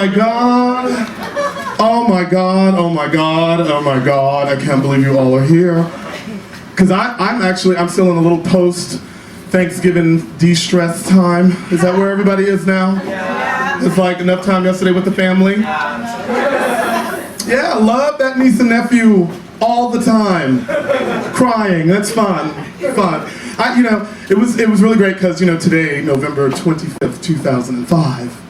my God. Oh my God, oh my God, oh my God. I can't believe you all are here. Because I'm still in a little post-Thanksgiving de-stress time. Is that where everybody is now? Yeah. It's like enough time yesterday with the family? Yeah, I love that niece and nephew all the time. Crying, that's fun. It was really great because, today, November 25th, 2005,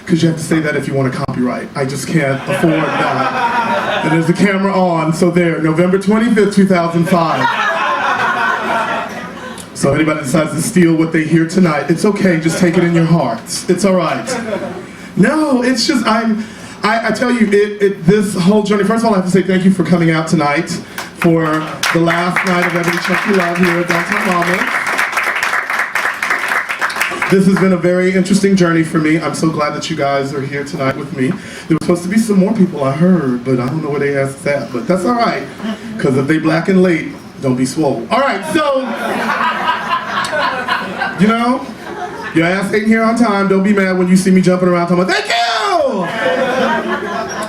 because you have to say that if you want a copyright. I just can't afford that. And there's the camera on, so there, November 25th, 2005. So if anybody decides to steal what they hear tonight, it's okay, just take it in your hearts. It's all right. No, it's just, I tell you, this whole journey, first of all, I have to say thank you for coming out tonight for the last night of Ebony Chucky Love here at Downtown Mama. This has been a very interesting journey for me. I'm so glad that you guys are here tonight with me. There was supposed to be some more people I heard, but I don't know where they asked that, but that's all right, because if they black and late, don't be swole. All right, so, your ass ain't here on time. Don't be mad when you see me jumping around talking about, thank you!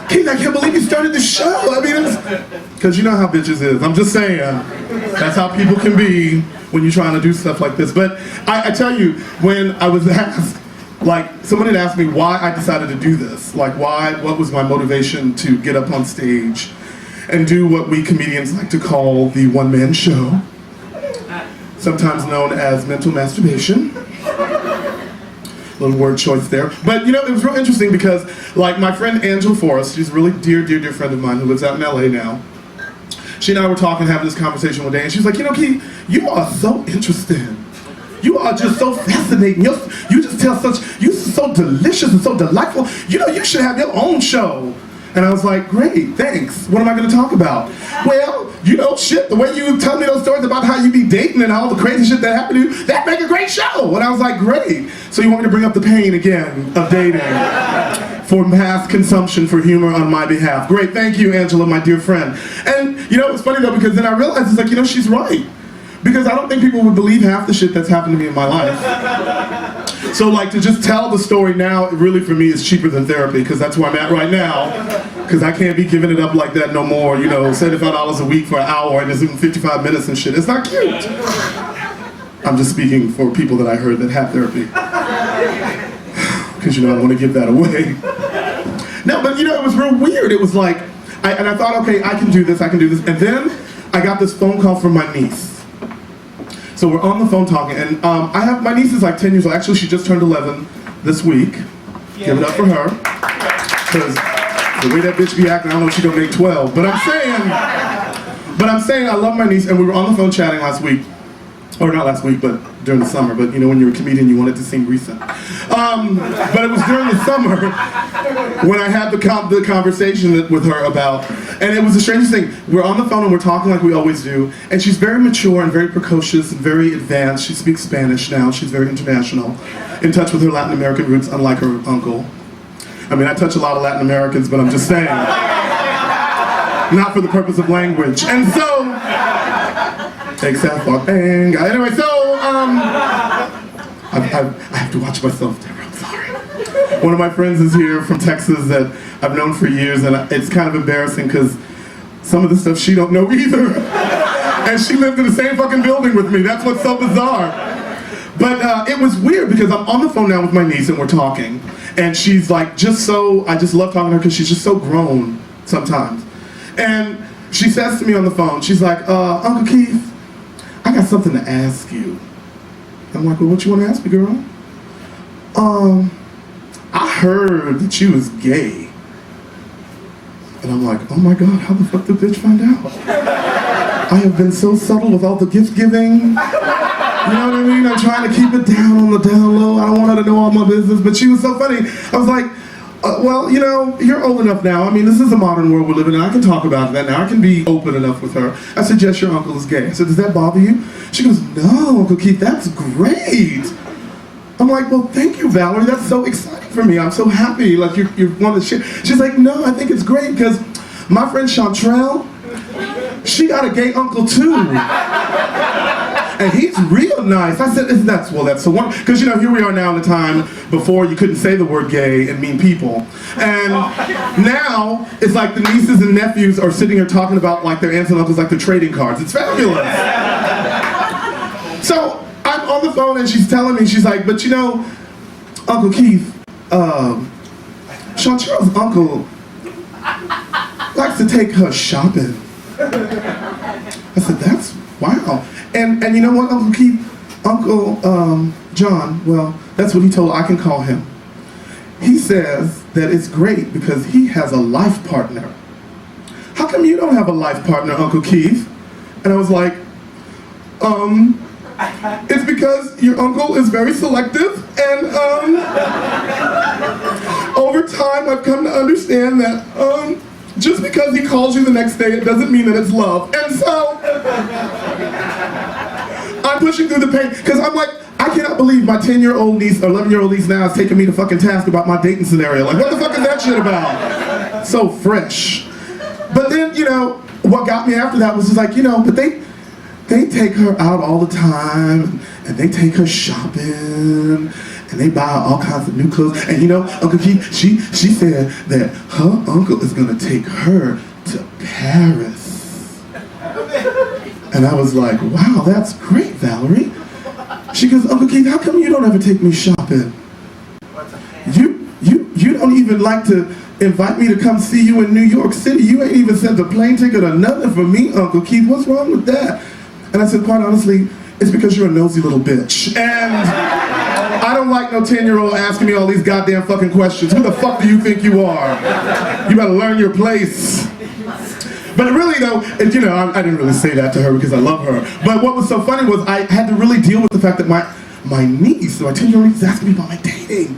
Keith, I can't believe you started the show. I mean, because you know how bitches is. I'm just saying. That's how people can be when you're trying to do stuff like this. But I tell you, when I was asked, someone had asked me why I decided to do this. What was my motivation to get up on stage and do what we comedians like to call the one-man show, sometimes known as mental masturbation. Little word choice there. But it was real interesting because my friend Angela Forrest, she's a really dear friend of mine who lives out in LA now. She and I were talking, having this conversation one day, and she's like, Keith, you are so interesting. You are just so fascinating. You just tell you're so delicious and so delightful. You should have your own show. And I was like, great, thanks. What am I going to talk about? Well, shit, the way you tell me those stories about how you be dating and all the crazy shit that happened to you, that make a great show. And I was like, great. So you want me to bring up the pain again of dating for mass consumption for humor on my behalf. Great, thank you, Angela, my dear friend. And, it was funny, though, because then I realized, it's she's right. Because I don't think people would believe half the shit that's happened to me in my life. So to just tell the story now, really for me is cheaper than therapy, because that's where I'm at right now. Because I can't be giving it up like that no more, $75 a week for an hour and it's even 55 minutes and shit. It's not cute. I'm just speaking for people that I heard that have therapy. Because I don't want to give that away. No, but it was real weird. It was I thought, okay, I can do this. And then I got this phone call from my niece. So we're on the phone talking, and my niece is 10 years old. Actually, she just turned 11 this week. Yeah. Give it up for her. Because the way that bitch be acting, I don't know if she's gonna make 12. But I'm saying I love my niece, and we were on the phone chatting last week. Or not last week, but during the summer. But when you're a comedian, you want it to seem recent. But it was during the summer when I had the conversation with her about, and it was the strangest thing. We're on the phone and we're talking like we always do, and she's very mature and very precocious and very advanced. She speaks Spanish now. She's very international, in touch with her Latin American roots, unlike her uncle. I mean, I touch a lot of Latin Americans, but I'm just saying, not for the purpose of language. And so, except for bang. Anyway, so I have to watch myself, Deborah. I'm sorry. One of my friends is here from Texas that I've known for years, and it's kind of embarrassing because some of the stuff she don't know either. And she lived in the same fucking building with me. That's what's so bizarre. But it was weird because I'm on the phone now with my niece and we're talking, and she's I just love talking to her because she's just so grown sometimes. And she says to me on the phone, she's like, Uncle Keith, I got something to ask you. I'm like, well, what you want to ask me, girl? I heard that you was gay. And I'm like, oh my God, how the fuck did bitch find out? I have been so subtle with all the gift giving. You know what I mean? I'm trying to keep it down on the down low. I don't want her to know all my business, but she was so funny. I was like, well, you're old enough now. I mean, this is a modern world we're living in. I can talk about that now. I can be open enough with her. I said, yes, your uncle is gay. I said, does that bother you? She goes, no, Uncle Keith, that's great. I'm like, well, thank you, Valerie. That's so exciting for me. I'm so happy. You're one of the shit. She's like, no, I think it's great because my friend Chantrell, she got a gay uncle too. And he's real nice. I said, that's the one. Because, here we are now in the time before you couldn't say the word gay and mean people. And now, it's like the nieces and nephews are sitting here talking about like their aunts and uncles like they're trading cards. It's fabulous. So, I'm on the phone and she's telling me, she's like, but Uncle Keith, Sean Charles' uncle likes to take her shopping. I said, that's wow. And you know what, Uncle Keith? Uncle John, well, that's what he told, I can call him. He says that it's great because he has a life partner. How come you don't have a life partner, Uncle Keith? And I was like, it's because your uncle is very selective, and over time I've come to understand that just because he calls you the next day, it doesn't mean that it's love. And so, I'm pushing through the pain, because I'm like, I cannot believe my 10-year-old niece, or 11-year-old niece now is taking me to fucking task about my dating scenario. Like, what the fuck is that shit about? So fresh. But then, what got me after that was just like, but they take her out all the time, and they take her shopping, and they buy her all kinds of new clothes. And Uncle Keith, she said that her uncle is gonna take her to Paris. And I was like, wow, that's great, Valerie. She goes, Uncle Keith, how come you don't ever take me shopping? You don't even like to invite me to come see you in New York City. You ain't even sent a plane ticket or nothing for me, Uncle Keith. What's wrong with that? And I said, quite honestly, it's because you're a nosy little bitch. And I don't like no 10-year-old asking me all these goddamn fucking questions. Who the fuck do you think you are? You better learn your place. But really though, and I didn't really say that to her because I love her. But what was so funny was I had to really deal with the fact that my niece, my 10-year-old niece, is asking me about my dating.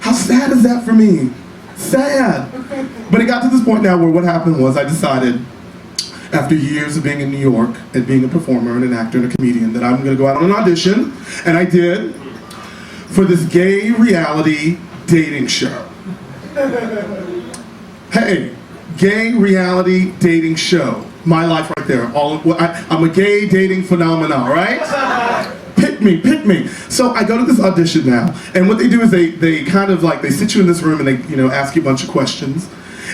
How sad is that for me? Sad. But it got to this point now where what happened was I decided, after years of being in New York and being a performer and an actor and a comedian, that I'm gonna go out on an audition, and I did, for this gay reality dating show. Hey, gay reality dating show. My life right there. I'm a gay dating phenomenon, right? Pick me. So I go to this audition now, and what they do is they kind of like, they sit you in this room and they ask you a bunch of questions.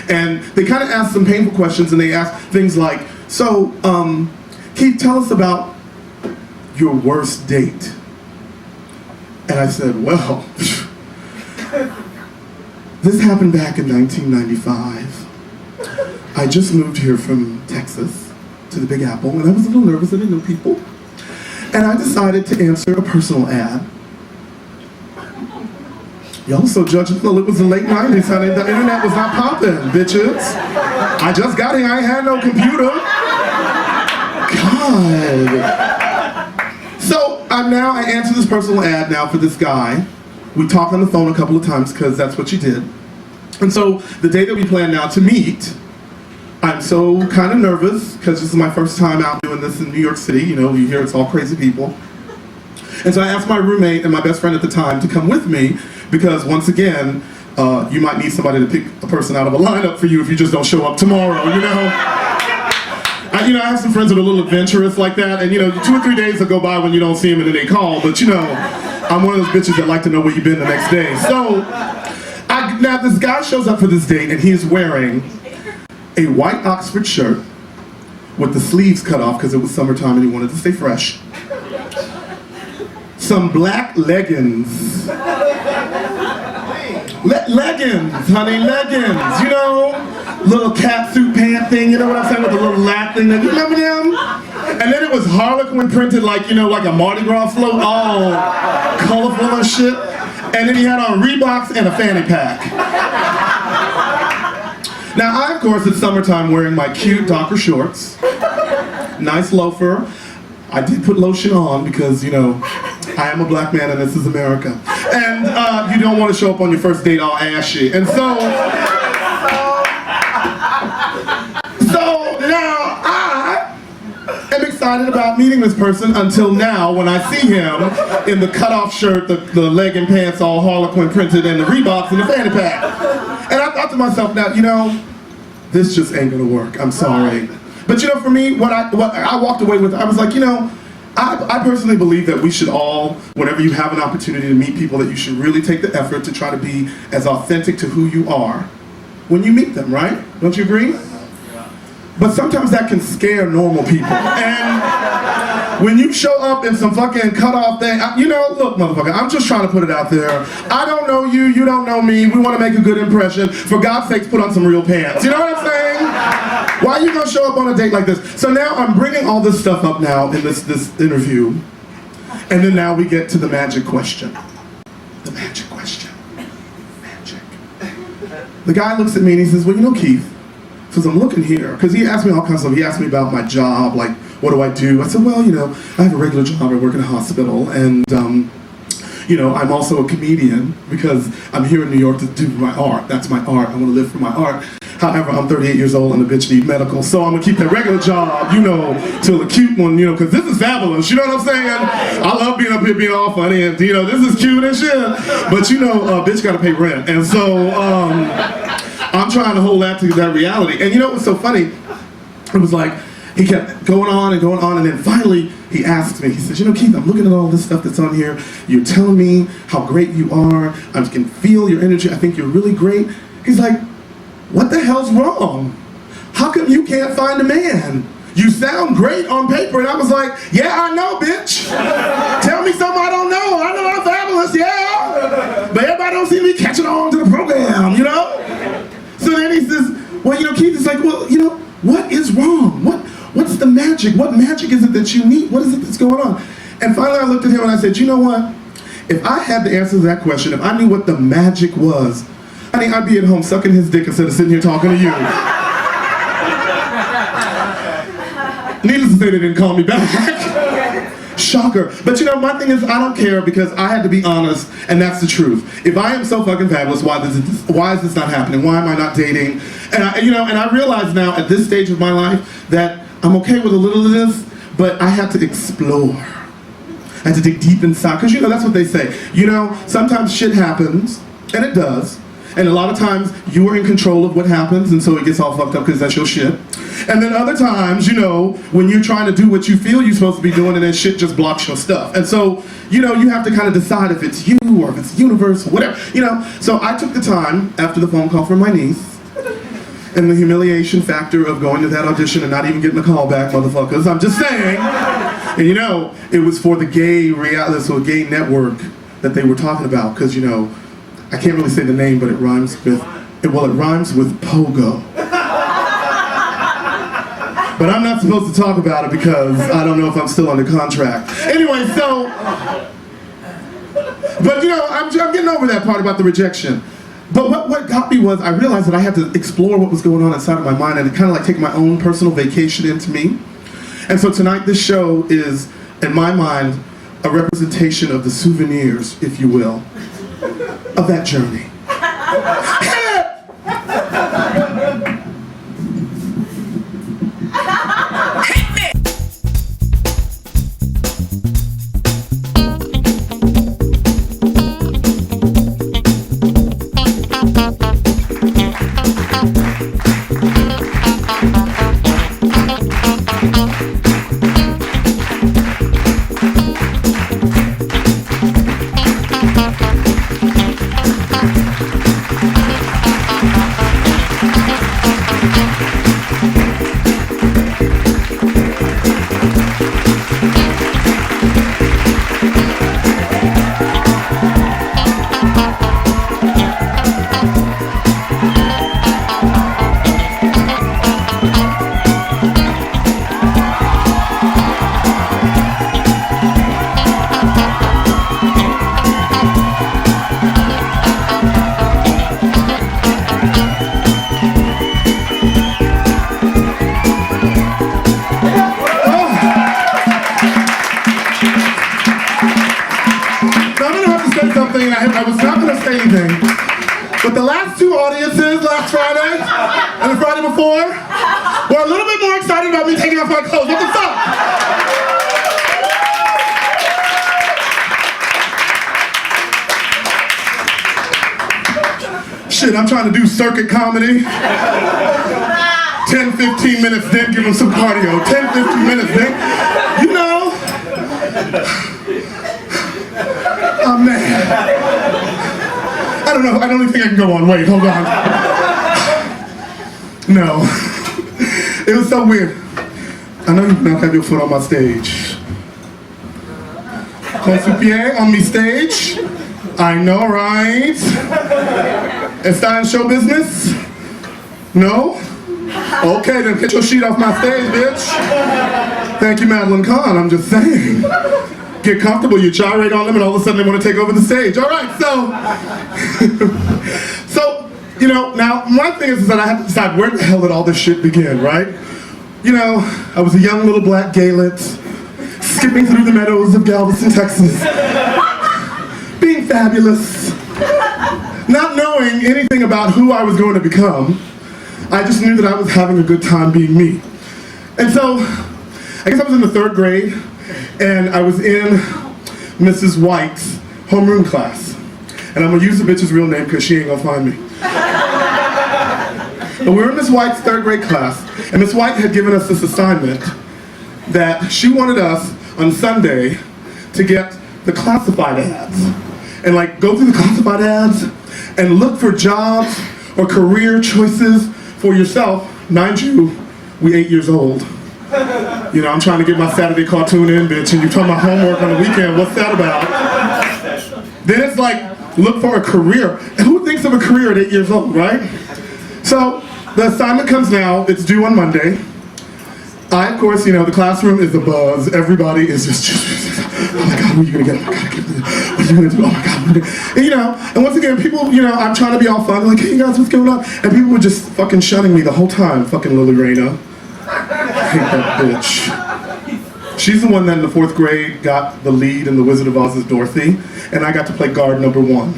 And they kind of ask some painful questions, and they ask things like, so, Keith, tell us about your worst date. And I said, well, this happened back in 1995. I just moved here from Texas to the Big Apple, and I was a little nervous, I didn't know people. And I decided to answer a personal ad. Y'all so judgmental. It was the late 90s, honey. The internet was not popping, bitches. I just got here, I ain't had no computer. God. So I answered this personal ad now for this guy. We talked on the phone a couple of times because that's what she did. And so the day that we plan now to meet, I'm so kind of nervous because this is my first time out doing this in New York City. You hear it's all crazy people. And so I asked my roommate and my best friend at the time to come with me because once again, you might need somebody to pick a person out of a lineup for you if you just don't show up tomorrow, I have some friends that are a little adventurous like that, and 2 or 3 days will go by when you don't see them and then they call, but I'm one of those bitches that like to know where you've been the next day. So, now this guy shows up for this date and he is wearing a white Oxford shirt with the sleeves cut off because it was summertime and he wanted to stay fresh. Some black leggings. Leggings, honey, leggings, little catsuit pant thing, you know what I'm saying, with the little lap thing, you remember them? And then it was Harlequin printed like, like a Mardi Gras float, all colorful and shit. And then he had on Reeboks and a fanny pack. Now I, of course, it's summertime wearing my cute Docker shorts, nice loafer. I did put lotion on because, I am a black man and this is America. And you don't want to show up on your first date all ashy. And so now I am excited about meeting this person until now when I see him in the cutoff shirt, the legging pants all Harlequin printed, and the Reeboks and the fanny pack. And I thought to myself, now, this just ain't gonna work, I'm sorry. But for me, what I walked away with, I was like, I personally believe that we should all, whenever you have an opportunity to meet people, that you should really take the effort to try to be as authentic to who you are when you meet them, right? Don't you agree? But sometimes that can scare normal people. And when you show up in some fucking cut-off thing, you know, look, motherfucker, I'm just trying to put it out there. I don't know you, you don't know me, we want to make a good impression. For God's sakes, put on some real pants. You know what I'm saying? Why are you gonna show up on a date like this? So now I'm bringing all this stuff up now in this interview. And then now we get to the magic question. The magic question. Magic. The guy looks at me and he says, well, you know, Keith, says, I'm looking here, because he asked me all kinds of stuff. He asked me about my job, like, what do I do? I said, well, you know, I have a regular job. I work in a hospital, and, you know, I'm also a comedian, because I'm here in New York to do my art. That's my art. I want to live for my art. However, I'm 38 years old and a bitch need medical, so I'm going to keep that regular job, you know, till a cute one, you know, because this is fabulous, you know what I'm saying? I love being up here being all funny, and, you know, this is cute and shit, but, you know, bitch got to pay rent, and so, I'm trying to hold that to that reality. And you know what's so funny? It was like, he kept going on, and then finally he asked me, he says, you know, Keith, I'm looking at all this stuff that's on here. You're telling me how great you are. I can feel your energy. I think you're really great. He's like, what the hell's wrong? How come you can't find a man? You sound great on paper. And I was like, yeah, I know, bitch. Tell me something I don't know. I know I'm fabulous, yeah. But everybody don't seem to be catching on to the program, you know? So then he says, well, you know, Keith is like, well, you know, what is wrong? What's the magic? What magic is it that you need? What is it that's going on? And finally I looked at him and I said, you know what? If I had the answer to that question, if I knew what the magic was, I think I'd be at home sucking his dick instead of sitting here talking to you. Needless to say, they didn't call me back. Shocker. But you know, my thing is, I don't care, because I had to be honest, and that's the truth. If I am so fucking fabulous, why is this not happening? Why am I not dating? And I realize now at this stage of my life that I'm okay with a little of this, but I had to explore. I had to dig deep inside, because you know, that's what they say. You know, sometimes shit happens, and it does. And a lot of times, you are in control of what happens, and so it gets all fucked up because that's your shit. And then other times, you know, when you're trying to do what you feel you're supposed to be doing, and then shit just blocks your stuff. And so, you know, you have to kind of decide if it's you, or if it's the universe, or whatever, you know. So I took the time, after the phone call from my niece, and the humiliation factor of going to that audition and not even getting a call back, motherfuckers, I'm just saying. And you know, it was for the gay reality, so a gay network that they were talking about, because, you know, I can't really say the name, but it rhymes with, well, it rhymes with pogo. But I'm not supposed to talk about it because I don't know if I'm still under contract. Anyway, so, but you know, I'm getting over that part about the rejection. But what got me was I realized that I had to explore what was going on inside of my mind and kind of like take my own personal vacation into me. And so tonight this show is, in my mind, a representation of the souvenirs, if you will, of that journey. I was not going to say anything, but the last two audiences, last Friday and the Friday before, were a little bit more excited about me taking off my clothes. What the fuck? Shit, I'm trying to do circuit comedy. 10, 15 minutes, then give them some cardio. 10, 15 minutes, then, you know. don't know. I don't even think I can go on. Wait, hold on. No. It was so weird. I know you cannot have your foot on my stage. Con su pie on me stage. I know, right? Está in show business? No? Okay, then get your sheet off my stage, bitch. Thank you, Madeline Kahn. I'm just saying. Get comfortable, you gyrate on them, and all of a sudden they want to take over the stage. All right, so, you know, now my thing is that I have to decide where the hell did all this shit begin, right? You know, I was a young little black gaylet, skipping through the meadows of Galveston, Texas, being fabulous, not knowing anything about who I was going to become. I just knew that I was having a good time being me. And so, I guess I was in the 3rd grade, and I was in Mrs. White's homeroom class. And I'm gonna use the bitch's real name because she ain't gonna find me. But we were in Miss White's 3rd grade class, and Miss White had given us this assignment that she wanted us on Sunday to get the classified ads. And like go through the classified ads and look for jobs or career choices for yourself. Mind you, we 8 years old. You know, I'm trying to get my Saturday cartoon in, bitch, and you're talking about homework on the weekend. What's that about? Then it's like, look for a career. And who thinks of a career at 8 years old, right? So, the assignment comes now. It's due on Monday. Of course, you know, the classroom is a buzz. Everybody is just oh my God, what are you gonna get? Oh my God, what are you gonna do? Oh my God, and, you know, and once again, people, you know, I'm trying to be all fun, like, hey guys, what's going on? And people were just fucking shunning me the whole time, fucking Lily Rayna. I hate that bitch. She's the one that in the 4th grade got the lead in The Wizard of Oz as Dorothy, and I got to play guard number 1.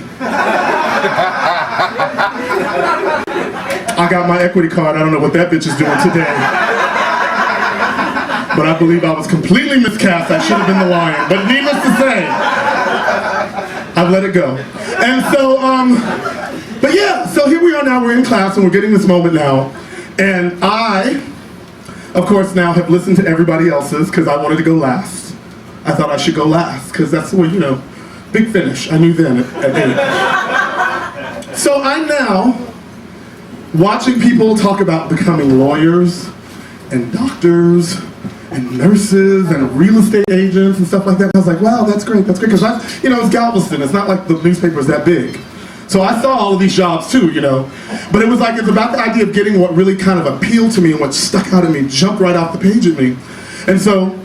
I got my equity card. I don't know what that bitch is doing today. But I believe I was completely miscast. I should have been the lion. But needless to say, I've let it go. And so, but yeah, so here we are now. We're in class and we're getting this moment now. And I, of course, now have listened to everybody else's because I wanted to go last. I thought I should go last because that's what, you know, big finish. I knew then at 8. So I'm now watching people talk about becoming lawyers and doctors and nurses and real estate agents and stuff like that. And I was like, wow, that's great, because you know, it's Galveston. It's not like the newspaper's that big. So I saw all of these jobs too, you know. But it was like, it's about the idea of getting what really kind of appealed to me and what stuck out at me, jumped right off the page at me. And so,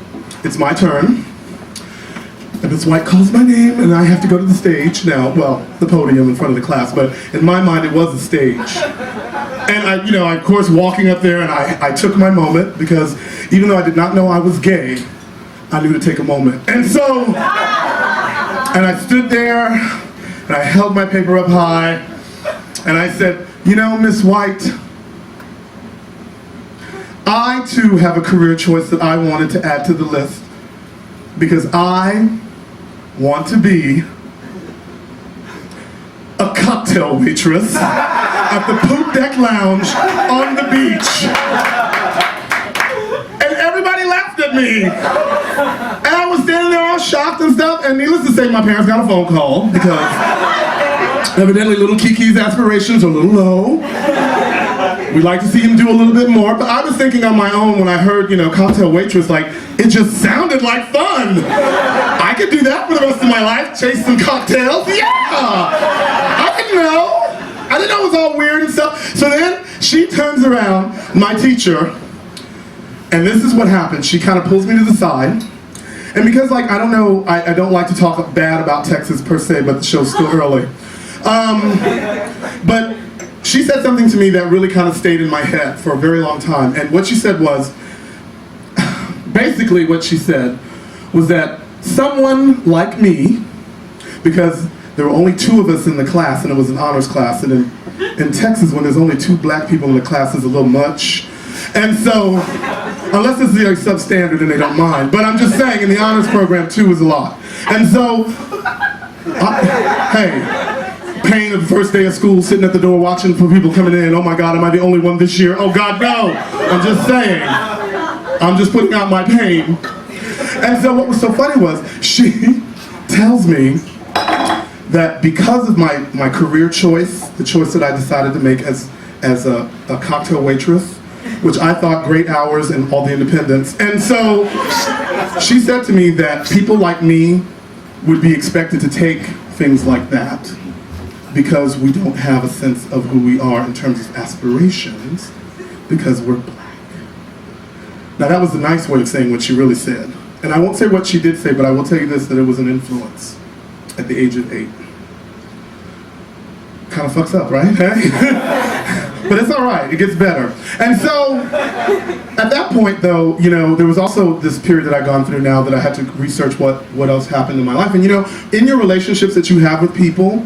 it's my turn. And Miss White calls my name and I have to go to the stage now, well, the podium in front of the class, but in my mind it was the stage. And I, you know, of course walking up there and I took my moment because even though I did not know I was gay, I knew to take a moment. And so, and I stood there and I held my paper up high and I said, you know, Miss White, I too have a career choice that I wanted to add to the list because I want to be a cocktail waitress at the Poop Deck Lounge on the beach. And everybody laughed at me. And I was standing there all shocked and stuff, and needless to say, my parents got a phone call because evidently little Kiki's aspirations are a little low. We'd like to see him do a little bit more, but I was thinking on my own when I heard, you know, cocktail waitress, like, it just sounded like fun. I could do that for the rest of my life, chase some cocktails, yeah! I didn't know. I didn't know it was all weird and stuff. So then she turns around, my teacher, and this is what happens. She kind of pulls me to the side, and because, like, I don't know, I don't like to talk bad about Texas per se, but the show's still early. But she said something to me that really kind of stayed in my head for a very long time. And what she said was, basically what she said was that someone like me, because there were only 2 of us in the class and it was an honors class, and in Texas when there's only 2 black people in the class is a little much. And so, unless it's like substandard and they don't mind, but I'm just saying in the honors program 2 is a lot. And so, hey, pain of the first day of school, sitting at the door watching for people coming in. Oh my God, am I the only one this year? Oh God, no! I'm just saying. I'm just putting out my pain. And so what was so funny was, she tells me that because of my career choice, the choice that I decided to make as a cocktail waitress, which I thought great hours and all the independence. And so she said to me that people like me would be expected to take things like that because we don't have a sense of who we are in terms of aspirations because we're black. Now that was a nice way of saying what she really said. And I won't say what she did say, but I will tell you this, that it was an influence at the age of 8. Kind of fucks up, right? But it's all right, it gets better. And so, at that point though, you know, there was also this period that I'd gone through now that I had to research what else happened in my life. And you know, in your relationships that you have with people,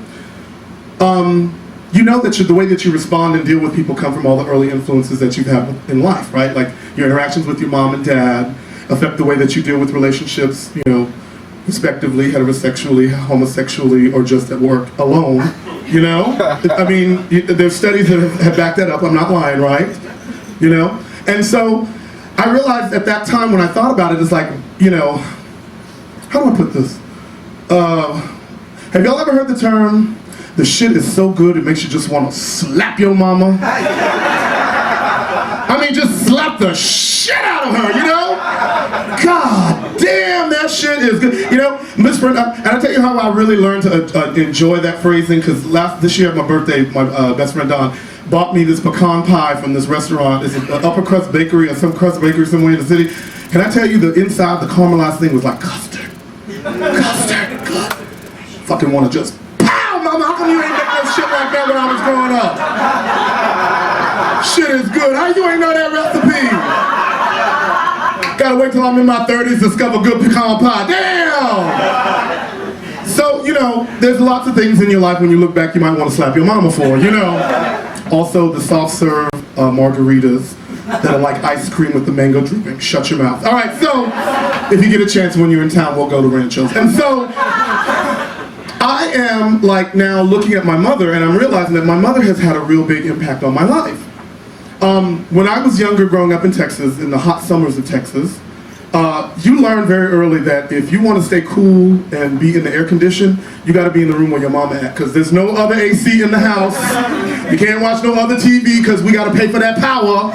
you know that the way that you respond and deal with people come from all the early influences that you've had in life, right? Like your interactions with your mom and dad affect the way that you deal with relationships, you know, respectively, heterosexually, homosexually, or just at work alone, you know? I mean, there's studies that have backed that up, I'm not lying, right? You know? And so, I realized at that time when I thought about it, it's like, you know, how do I put this? Have y'all ever heard the term, the shit is so good it makes you just want to slap your mama? I mean, just slap the shit out of her, you know? God damn, that shit is good. You know, Miss Brenda, and I'll tell you how I really learned to enjoy that phrasing, because this year at my birthday, my best friend Don bought me this pecan pie from this restaurant. It's an upper crust bakery or some crust bakery somewhere in the city. Can I tell you, the inside, the caramelized thing was like custard. Custard, good. Fucking want to just, pow, mama, how come you ain't make no shit like that when I was growing up? Shit is good. How you ain't know that recipe? Gotta wait till I'm in my 30s to discover good pecan pie. Damn! So, you know, there's lots of things in your life when you look back you might want to slap your mama for, you know. Also, the soft serve margaritas that are like ice cream with the mango dripping. Shut your mouth. All right, so if you get a chance when you're in town, we'll go to Rancho's. And so, I am like now looking at my mother and I'm realizing that my mother has had a real big impact on my life. When I was younger, growing up in Texas, in the hot summers of Texas, you learn very early that if you want to stay cool and be in the air condition, you got to be in the room where your mama at, because there's no other AC in the house. You can't watch no other TV because we got to pay for that power.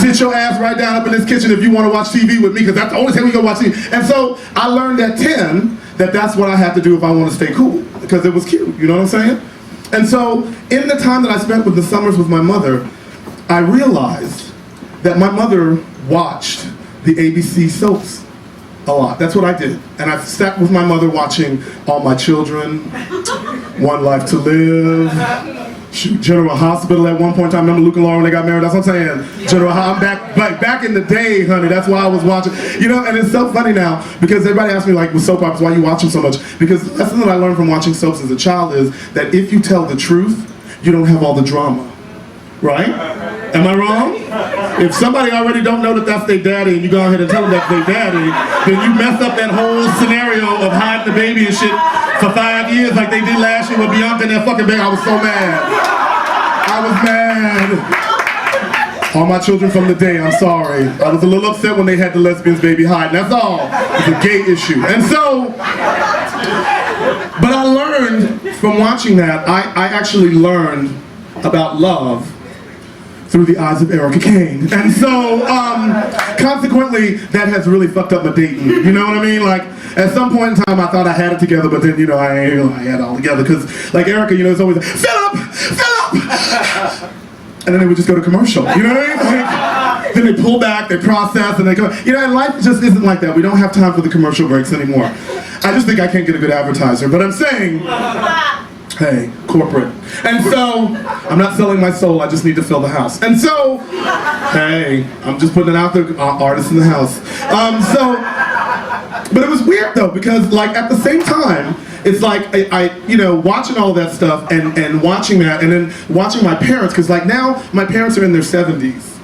Sit your ass right down up in this kitchen if you want to watch TV with me, because that's the only time we go watch TV. And so I learned at 10 that that's what I had to do if I want to stay cool, because it was cute, you know what I'm saying? And so in the time that I spent with the summers with my mother, I realized that my mother watched the ABC soaps a lot. That's what I did. And I sat with my mother watching All My Children, One Life to Live, General Hospital at one point in time. Remember Luke and Laura when they got married? That's what I'm saying. General, I'm back in the day, honey. That's why I was watching. You know, and it's so funny now because everybody asks me like with soap operas, why you watch them so much? Because the lesson that I learned from watching soaps as a child is that if you tell the truth, you don't have all the drama. Right? Am I wrong? If somebody already don't know that that's their daddy and you go ahead and tell them that's their daddy, then you mess up that whole scenario of hiding the baby and shit for 5 years like they did last year with Bianca and that fucking baby. I was so mad. I was mad. All My Children from the day, I'm sorry. I was a little upset when they had the lesbians baby hiding. That's all. It's a gay issue. And so, but I learned from watching that, I actually learned about love through the eyes of Erica Kane. And so, consequently, that has really fucked up my dating. You know what I mean? Like, at some point in time, I thought I had it together, but then, you know, I had it all together. Because, like, Erica, you know, it's always, Philip! And then they would just go to commercial. You know what I mean? Like, then they pull back, they process, and they go, you know, and life just isn't like that. We don't have time for the commercial breaks anymore. I just think I can't get a good advertiser. But I'm saying, hey, corporate. And so, I'm not selling my soul, I just need to fill the house. And so, hey, I'm just putting it out there, artists in the house. But it was weird though, because like at the same time, it's like I you know, watching all that stuff and watching that, and then watching my parents, because like now, my parents are in their 70s.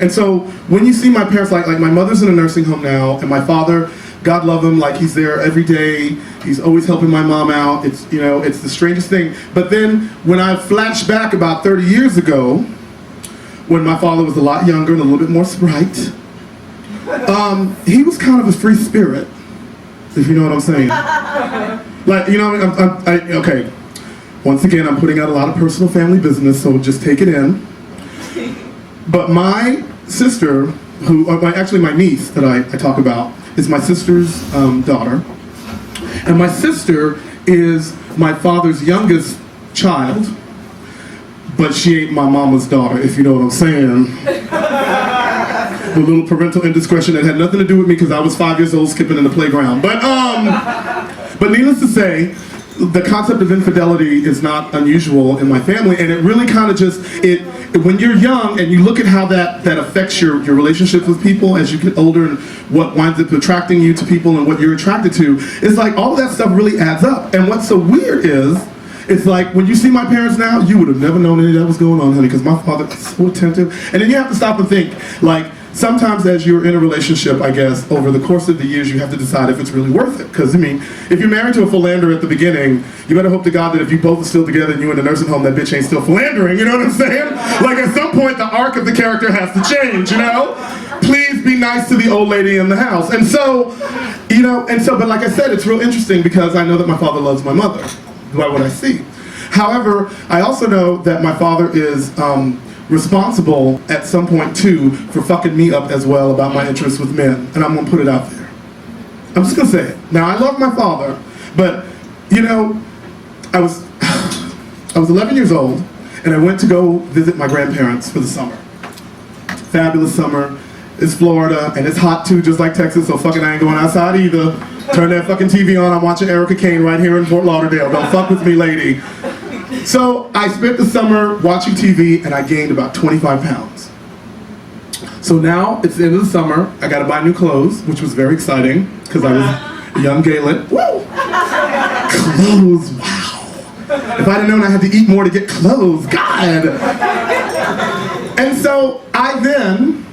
And so, when you see my parents, like my mother's in a nursing home now, and my father, God love him, like he's there every day. He's always helping my mom out. It's, you know, it's the strangest thing. But then when I flash back about 30 years ago, when my father was a lot younger and a little bit more sprite, he was kind of a free spirit, if you know what I'm saying. Like, you know, okay. Once again, I'm putting out a lot of personal family business, so just take it in. But my sister, actually my niece that I talk about, is my sister's daughter. And my sister is my father's youngest child, but she ain't my mama's daughter, if you know what I'm saying. A little parental indiscretion that had nothing to do with me because I was 5 years old skipping in the playground. But needless to say, the concept of infidelity is not unusual in my family, and it really kind of just, when you're young and you look at how that affects your relationships with people as you get older and what winds up attracting you to people and what you're attracted to, it's like all of that stuff really adds up. And what's so weird is, it's like when you see my parents now, you would have never known any of that was going on, honey, because my father is so attentive. And then you have to stop and think, like, sometimes as you're in a relationship, I guess, over the course of the years, you have to decide if it's really worth it. Because, I mean, if you're married to a philanderer at the beginning, you better hope to God that if you both are still together and you're in a nursing home, that bitch ain't still philandering, you know what I'm saying? Like, at some point, the arc of the character has to change, you know? Please be nice to the old lady in the house. And so, you know, but like I said, it's real interesting because I know that my father loves my mother by what I see. However, I also know that my father is responsible at some point too for fucking me up as well about my interests with men, and I'm gonna put it out there. I'm just gonna say it. Now, I love my father, but you know, I was 11 years old, and I went to go visit my grandparents for the summer. Fabulous summer. It's Florida, and it's hot too, just like Texas, so fucking I ain't going outside either. Turn that fucking TV on, I'm watching Erica Kane right here in Fort Lauderdale. Don't fuck with me, lady. So I spent the summer watching TV, and I gained about 25 pounds. So now it's the end of the summer. I got to buy new clothes, which was very exciting because I was a young Galen. Woo! Clothes, wow. If I'd have known I had to eat more to get clothes, God. And so I then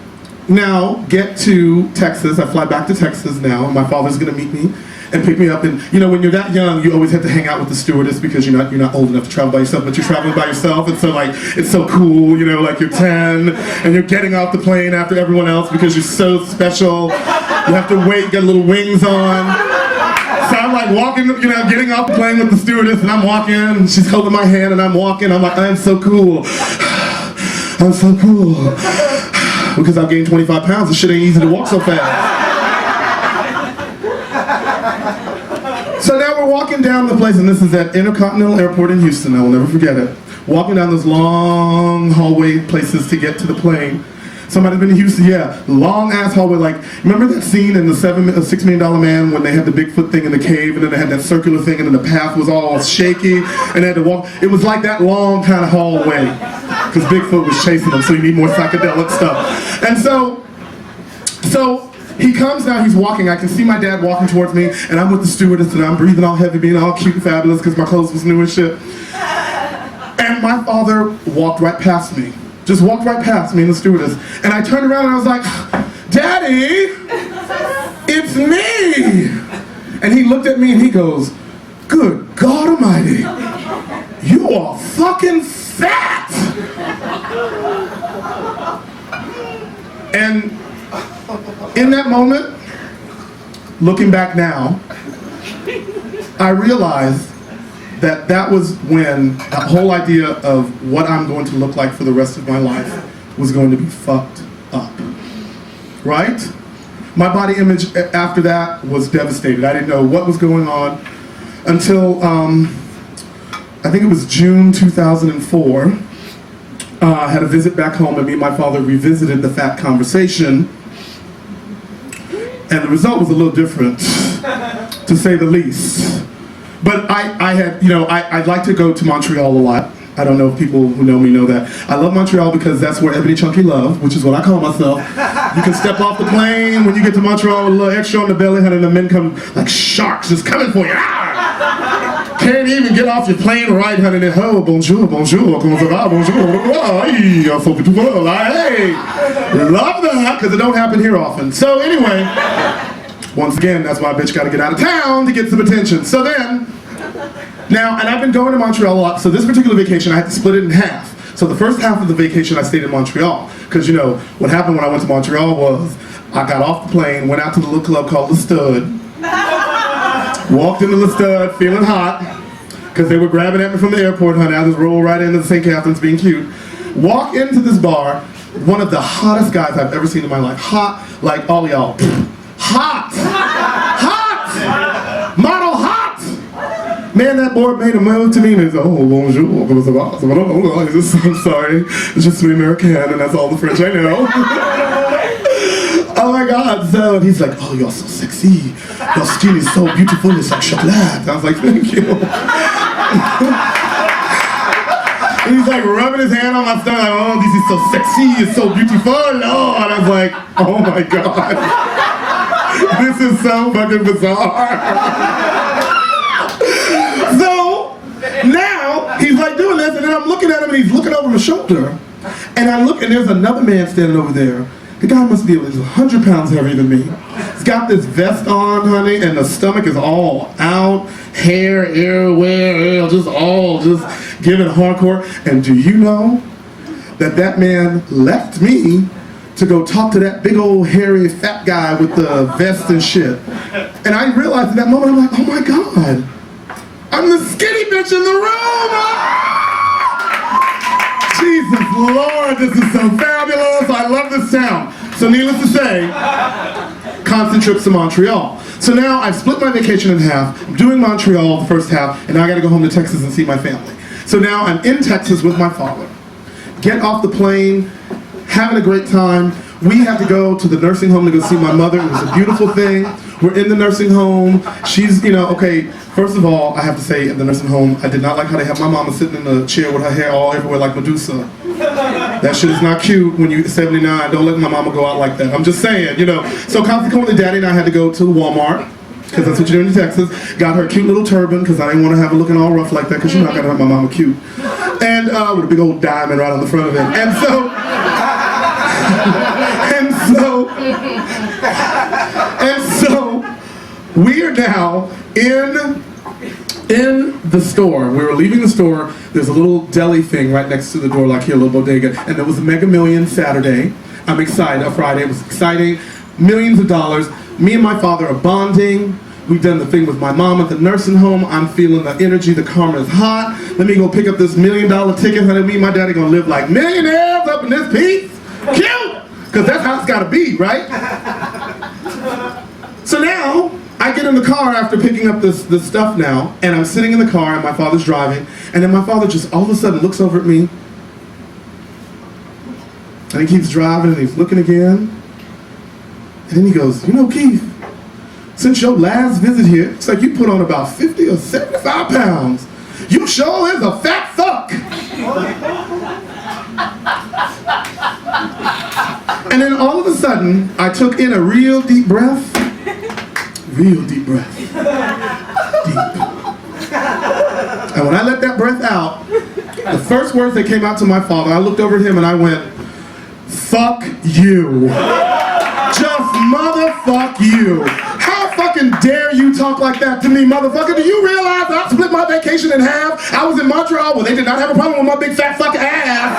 now get to Texas. I fly back to Texas now. My father's going to meet me and pick me up. And you know, when you're that young, you always have to hang out with the stewardess because you're not old enough to travel by yourself, but you're traveling by yourself, and so like it's so cool, you know, like you're 10 and you're getting off the plane after everyone else because you're so special. You have to wait, get little wings on. So I'm like walking, you know, getting off the plane with the stewardess, and I'm walking, and she's holding my hand, and I'm walking. I'm like, I'm so cool. I'm so cool. Because I've gained 25 pounds, this shit ain't easy to walk so fast. So now we're walking down the place, and this is at Intercontinental Airport in Houston. I will never forget it. Walking down those long hallway places to get to the plane. Somebody's been in Houston, yeah, long ass hallway. Like, remember that scene in the $6 Million Man when they had the Bigfoot thing in the cave, and then they had that circular thing, and then the path was all shaky, and they had to walk. It was like that long kind of hallway, because Bigfoot was chasing them, so you need more psychedelic stuff. And so he comes down, he's walking, I can see my dad walking towards me, and I'm with the stewardess, and I'm breathing all heavy, being all cute and fabulous, because my clothes was new and shit. And my father walked right past me. Just walked right past me and the stewardess. And I turned around and I was like, Daddy, it's me. And he looked at me and he goes, good God Almighty, you are fucking fat. And in that moment, looking back now, I realized that was when the whole idea of what I'm going to look like for the rest of my life was going to be fucked up, right? My body image after that was devastated. I didn't know what was going on until, I think it was June 2004. I had a visit back home, and me and my father revisited the fat conversation, and the result was a little different, to say the least. But I had, you know, I'd like to go to Montreal a lot. I don't know if people who know me know that. I love Montreal because that's where Ebony Chunky Love, which is what I call myself. You can step off the plane when you get to Montreal with a little extra on the belly, and the men come like sharks, just coming for you. Ah! Can't even get off your plane right, honey. Then, oh, bonjour, bonjour, comment ça va, bonjour, hey, love that, because it don't happen here often. So anyway, once again, that's why a bitch got to get out of town to get some attention. So then, now, and I've been going to Montreal a lot, so this particular vacation I had to split it in half. So the first half of the vacation I stayed in Montreal, because you know, what happened when I went to Montreal was, I got off the plane, went out to the little club called The Stud. Walked into the stud, feeling hot, because they were grabbing at me from the airport, honey. I just rolled right into St. Catherine's being cute. Walk into this bar, one of the hottest guys I've ever seen in my life. Hot, like all y'all. Hot! Hot! Model hot! Man, that boy made a move to me and he said, oh, bonjour, I'm sorry, it's just me American and that's all the French I know. Oh my God, so he's like, oh, you're so sexy. Your skin is so beautiful, it's like chocolate. I was like, thank you. And he's like rubbing his hand on my stomach, like, oh, this is so sexy, it's so beautiful. Oh, and I was like, oh my God. This is so fucking bizarre. So, now, he's like doing this, and then I'm looking at him, and he's looking over my shoulder. And I look, and there's another man standing over there. The guy must be 100 pounds heavier than me. He's got this vest on, honey, and the stomach is all out. Hair, everywhere, just giving hardcore. And do you know that man left me to go talk to that big old hairy fat guy with the vest and shit. And I realized in that moment, I'm like, oh my God, I'm the skinny bitch in the room! Jesus Lord, this is so fabulous. I love this town. So needless to say, constant trips to Montreal. So now I've split my vacation in half. I'm doing Montreal the first half, and now I gotta go home to Texas and see my family. So now I'm in Texas with my father. Get off the plane, having a great time. We had to go to the nursing home to go see my mother. It was a beautiful thing. We're in the nursing home. She's, okay, first of all, I have to say, in the nursing home, I did not like how they have my mama sitting in the chair with her hair all everywhere like Medusa. That shit is not cute when you're 79. Don't let my mama go out like that. I'm just saying, So consequently, Daddy and I had to go to Walmart, because that's what you do in Texas. Got her a cute little turban, because I didn't want to have her looking all rough like that, because I gotta have my mama cute. And with a big old diamond right on the front of it. And so we are now in the store. We were leaving the store. There's a little deli thing right next to the door, like here, a little bodega. And there was a Mega Millions Saturday. I'm excited. Friday. It was exciting. Millions of dollars. Me and my father are bonding. We've done the thing with my mom at the nursing home. I'm feeling the energy. The karma is hot. Let me go pick up this $1 million ticket. Honey, me and my daddy gonna live like millionaires up in this piece. Cute! Because that's how it's gotta be, right? So now, I get in the car after picking up this stuff now, and I'm sitting in the car and my father's driving, and then my father just all of a sudden looks over at me, and he keeps driving and he's looking again, and then he goes, Keith, since your last visit here, it's like you put on about 50 or 75 pounds. You sure is a fat fuck. And then all of a sudden, I took in a real deep breath. Real deep breath. Deep. And when I let that breath out, the first words that came out to my father, I looked over at him and I went, fuck you. Just motherfuck you. How fucking dare you talk like that to me, motherfucker? Do you realize I split my vacation in half? I was in Montreal where they did not have a problem with my big fat fucking ass.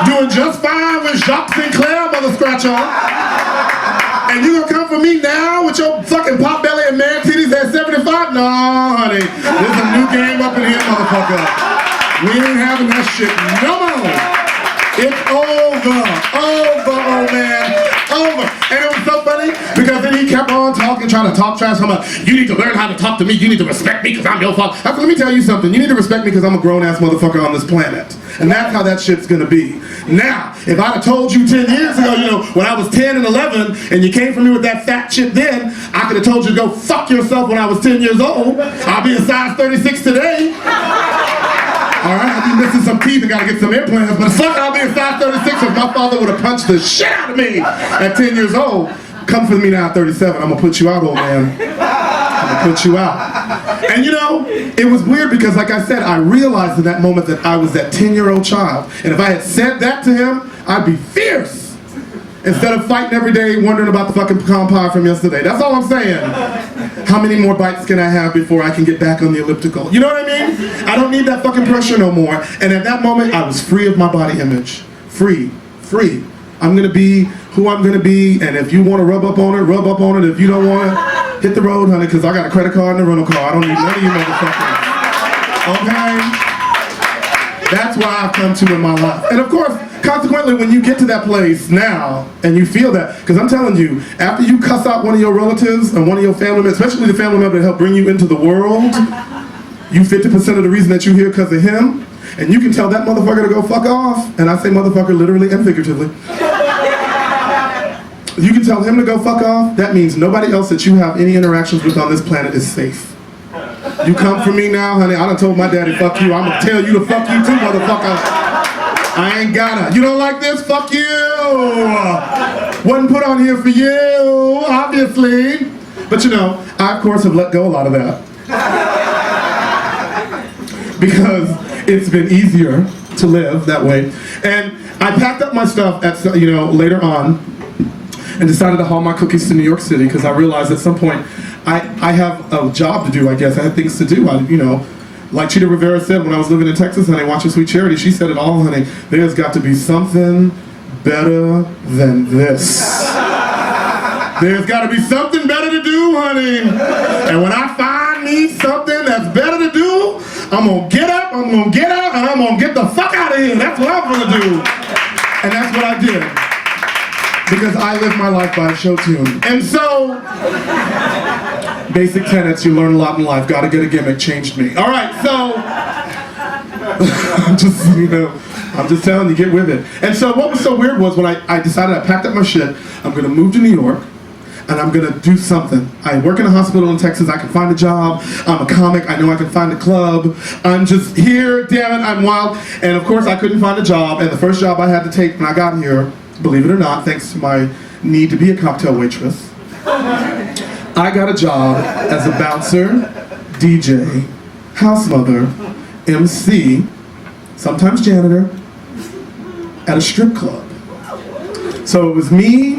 Doing just fine with Jacques Sinclair, mother scratcher. And you gonna come for me now with your fucking pot belly and man titties at 75? No, honey. There's a new game up in here, motherfucker. We ain't having that shit no more. It's over, old man, over. And it was so funny because then he kept on talking, trying to talk trash. I'm like, you need to learn how to talk to me. You need to respect me because I'm your father. I said, let me tell you something. You need to respect me because I'm a grown-ass motherfucker on this planet. And that's how that shit's gonna be. Now, if I'd have told you 10 years ago, when I was 10 and 11, and you came for me with that fat shit then, I could have told you to go fuck yourself when I was 10 years old. I'll be a size 36 today. Alright, I'll be missing some teeth and gotta get some implants, but fuck, I'll be a size 36 if my father would have punched the shit out of me at 10 years old. Come for me now at 37, I'm gonna put you out, old man. I'm gonna put you out. And it was weird because like I said, I realized in that moment that I was that 10-year-old child. And if I had said that to him, I'd be fierce. Instead of fighting every day, wondering about the fucking pecan pie from yesterday. That's all I'm saying. How many more bites can I have before I can get back on the elliptical? You know what I mean? I don't need that fucking pressure no more. And at that moment, I was free of my body image. Free. I'm gonna be who I'm gonna be, and if you wanna rub up on it, rub up on it. If you don't want it, hit the road, honey, because I got a credit card and a rental car. I don't need none of you motherfuckers. Okay? That's why I've come to in my life. And of course, consequently, when you get to that place now, and you feel that, because I'm telling you, after you cuss out one of your relatives and one of your family members, especially the family member that helped bring you into the world, you 50% of the reason that you're here because of him, and you can tell that motherfucker to go fuck off, and I say motherfucker literally and figuratively. You can tell him to go fuck off, that means nobody else that you have any interactions with on this planet is safe. You come for me now, honey, I done told my daddy fuck you, I'm gonna tell you to fuck you too, motherfucker. I ain't gotta. You don't like this? Fuck you! Wasn't put on here for you, obviously. But you know, I of course have let go a lot of that. Because it's been easier to live that way. And I packed up my stuff at, later on and decided to haul my cookies to New York City because I realized at some point I have a job to do, I guess. I had things to do. Like Cheetah Rivera said when I was living in Texas, honey, watching Sweet Charity, she said it all, honey. There's got to be something better than this. There's got to be something better to do, honey. And when I find me something that's better to do, I'm going to get up, I'm going to get out, and I'm going to get the fuck out of here. That's what I'm going to do. And that's what I did. Because I live my life by a show tune. And so, basic tenets, you learn a lot in life. Gotta get a gimmick, changed me. All right, so, I'm just telling you, get with it. And so what was so weird was when I decided I packed up my shit, I'm gonna move to New York, and I'm gonna do something. I work in a hospital in Texas, I can find a job, I'm a comic, I know I can find a club, I'm just here, damn it, I'm wild. And of course I couldn't find a job, and the first job I had to take when I got here, believe it or not, thanks to my need to be a cocktail waitress, I got a job as a bouncer, DJ, house mother, MC, sometimes janitor, at a strip club. So it was me,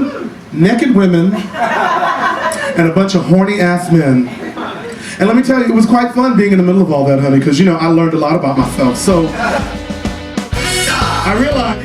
naked women, and a bunch of horny ass men. And let me tell you, it was quite fun being in the middle of all that, honey, because I learned a lot about myself. So I realized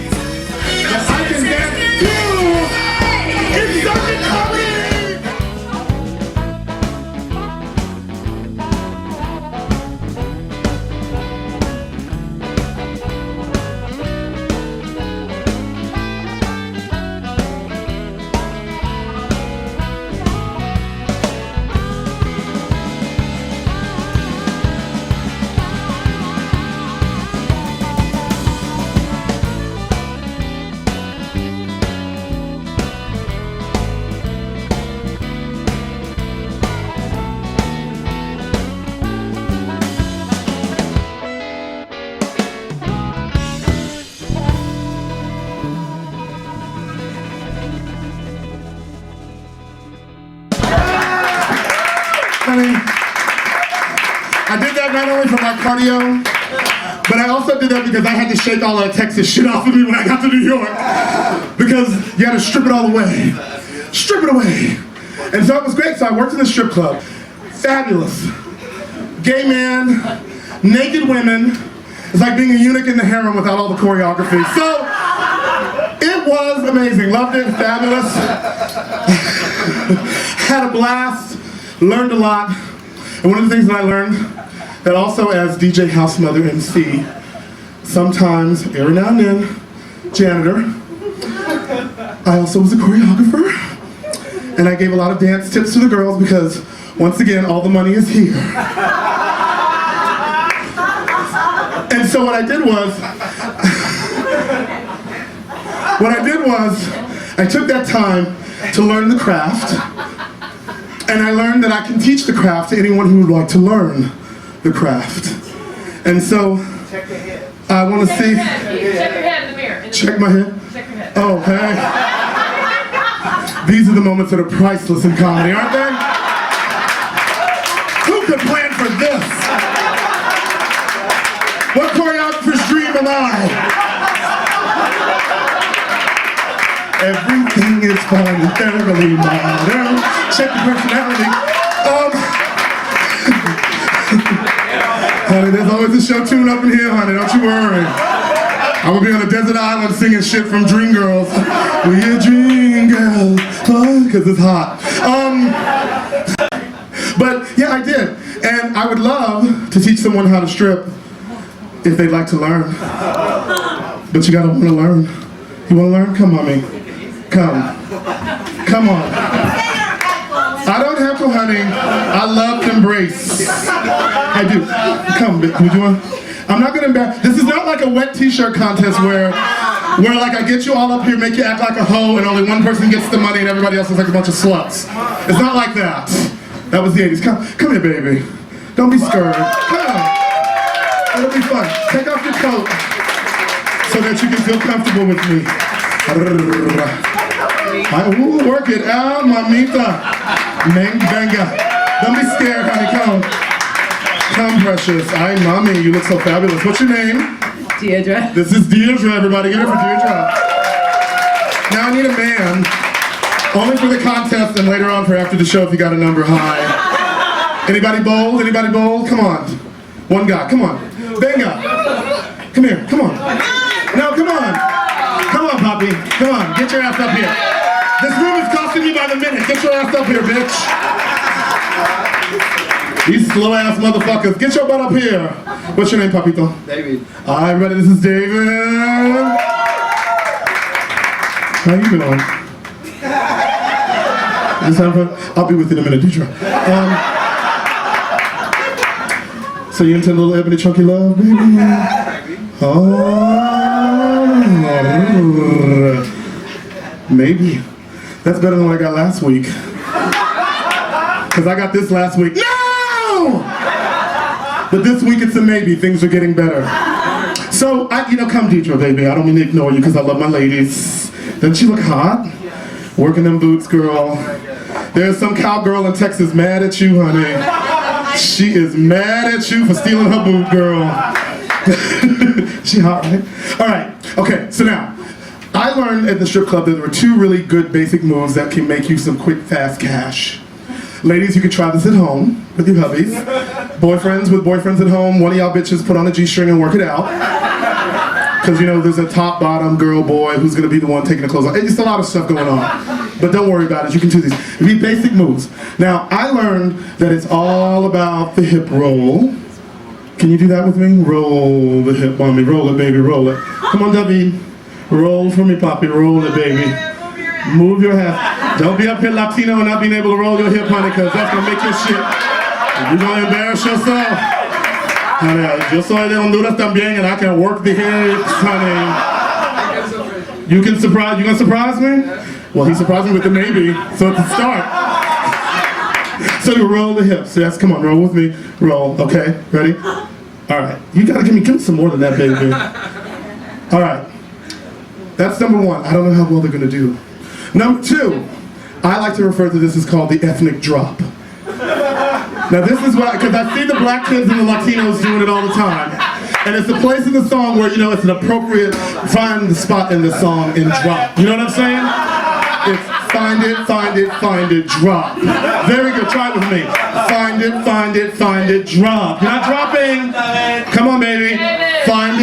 I did that not only for my cardio, but I also did that because I had to shake all that Texas shit off of me when I got to New York. Because you had to strip it all away. Strip it away. And so it was great. So I worked in the strip club. Fabulous. Gay man, naked women. It's like being a eunuch in the harem without all the choreography. So it was amazing. Loved it. Fabulous. Had a blast. Learned a lot. And one of the things that I learned, that also as DJ House Mother MC, sometimes, every now and then, janitor, I also was a choreographer. And I gave a lot of dance tips to the girls because, once again, all the money is here. And so what I did was, I took that time to learn the craft. And I learned that I can teach the craft to anyone who would like to learn the craft. And so, I want to see... Check your head in the mirror. Check my head? Check your head. Oh, hey. These are the moments that are priceless in comedy, aren't they? Who could plan for this? What choreographer's dream am I? Everything is fine and thoroughly modern. Check the personality. Honey, there's always a show tune up in here, honey. Don't you worry. I'm gonna be on a desert island singing shit from Dreamgirls. We are Dreamgirls, because it's hot. But yeah, I did. And I would love to teach someone how to strip if they'd like to learn. But you gotta want to learn. You want to learn? Come, mommy. Come. Come on. I don't have to, honey. I love embrace. I do. Come, would you want? I'm not gonna embarrass. This is not like a wet t-shirt contest where like I get you all up here, make you act like a hoe, and only one person gets the money and everybody else is like a bunch of sluts. It's not like that. That was the 80s. Come here, baby. Don't be scared. Come. It'll be fun. Take off your coat so that you can feel comfortable with me. Ooh, work it out, mamita. Venga. Don't be scared, honey. Come. Come, precious. Ay, mommy, you look so fabulous. What's your name? Deirdre. This is Deirdre, everybody. Get it for Deirdre. Now I need a man, only for the contest and later on for after the show if you got a number high. Anybody bold? Anybody bold? Come on. One guy. Come on. Venga. Come here. Come on. No, come on. Come on, Poppy. Come on. Get your ass up here. This room is costing you by the minute. Get your ass up here, bitch. These slow ass motherfuckers. Get your butt up here. What's your name, Papito? David. All right, everybody, this is David. How you doing? Just have fun? I'll be with you in a minute, Deidre. So you into a little Ebony chunky love, baby? Oh, maybe. That's better than what I got last week. Because I got this last week. No! But this week it's a maybe. Things are getting better. So, come Deidre, baby. I don't mean to ignore you because I love my ladies. Doesn't she look hot? Working them boots, girl. There's some cowgirl in Texas mad at you, honey. She is mad at you for stealing her boot, girl. She hot, right? All right. Okay, so now, I learned at the strip club that there were two really good basic moves that can make you some quick, fast cash. Ladies, you can try this at home with your hubbies. Boyfriends with boyfriends at home, one of y'all bitches put on a G-string and work it out. Because, there's a top, bottom, girl, boy who's going to be the one taking the clothes off. It's a lot of stuff going on. But don't worry about it. You can do these. These basic moves. Now, I learned that it's all about the hip roll. Can you do that with me? Roll the hip on me. Roll it, baby. Roll it. Come on, David. Roll for me, Poppy. Roll it, baby. Move your head. Don't be up here Latino and not being able to roll your hip, honey, because that's going to make your shit. You're going to embarrass yourself. Honey, yo soy de Honduras también, and I can work the hips, honey. You going to surprise me? Well, he surprised me with the maybe, so it's a start. So you roll the hips. Yes, come on, roll with me. Roll, okay, ready? All right, you got to give me some more than that, baby. All right, that's number one. I don't know how well they're going to do. Number two, I like to refer to this as called the ethnic drop. Now this is what, because I see the black kids and the Latinos doing it all the time. And it's a place in the song where, it's an appropriate, find the spot in the song and drop. You know what I'm saying? It's find it, drop. Very good, try it with me. Find it, drop. You're not dropping. Come on, baby. Find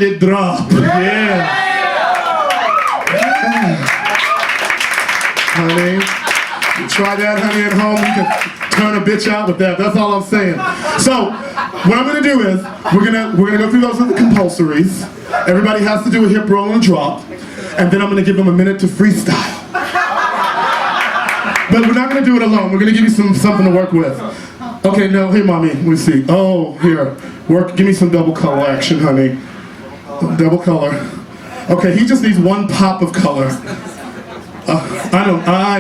it, drop. Yeah. Honey, you try that, honey, at home. You can turn a bitch out with that. That's all I'm saying. So, what I'm gonna do is we're gonna go through those with the compulsories. Everybody has to do a hip roll and a drop, and then I'm gonna give them a minute to freestyle. But we're not gonna do it alone. We're gonna give you something to work with. Okay, no, hey, mommy, let me see. Oh, here, give me some double color action, honey. Double color. Okay, he just needs one pop of color.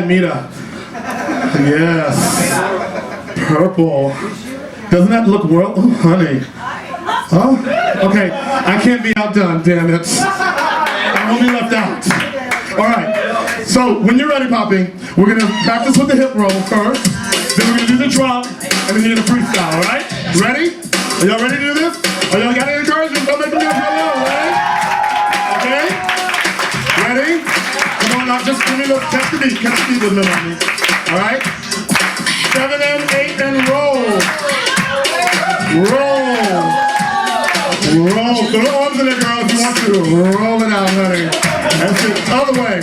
Mira. Yes. Purple. Doesn't that look oh, honey. Oh, okay. I can't be outdone, damn it. I won't be left out. All right. So, when you're ready, Poppy, we're going to practice with the hip roll first. Then we're going to do the drop, and then you're going to freestyle, all right? Ready? Are y'all ready to do this? Are y'all got any encouragement? Don't make them do it for long, right? Okay? Ready? Come on now, just give me a little, catch the beat with me, mommy. All right? 7 and 8 and roll. Roll. Throw the arms in there, girl, if you want to. Roll it out, honey. That's it. Other way.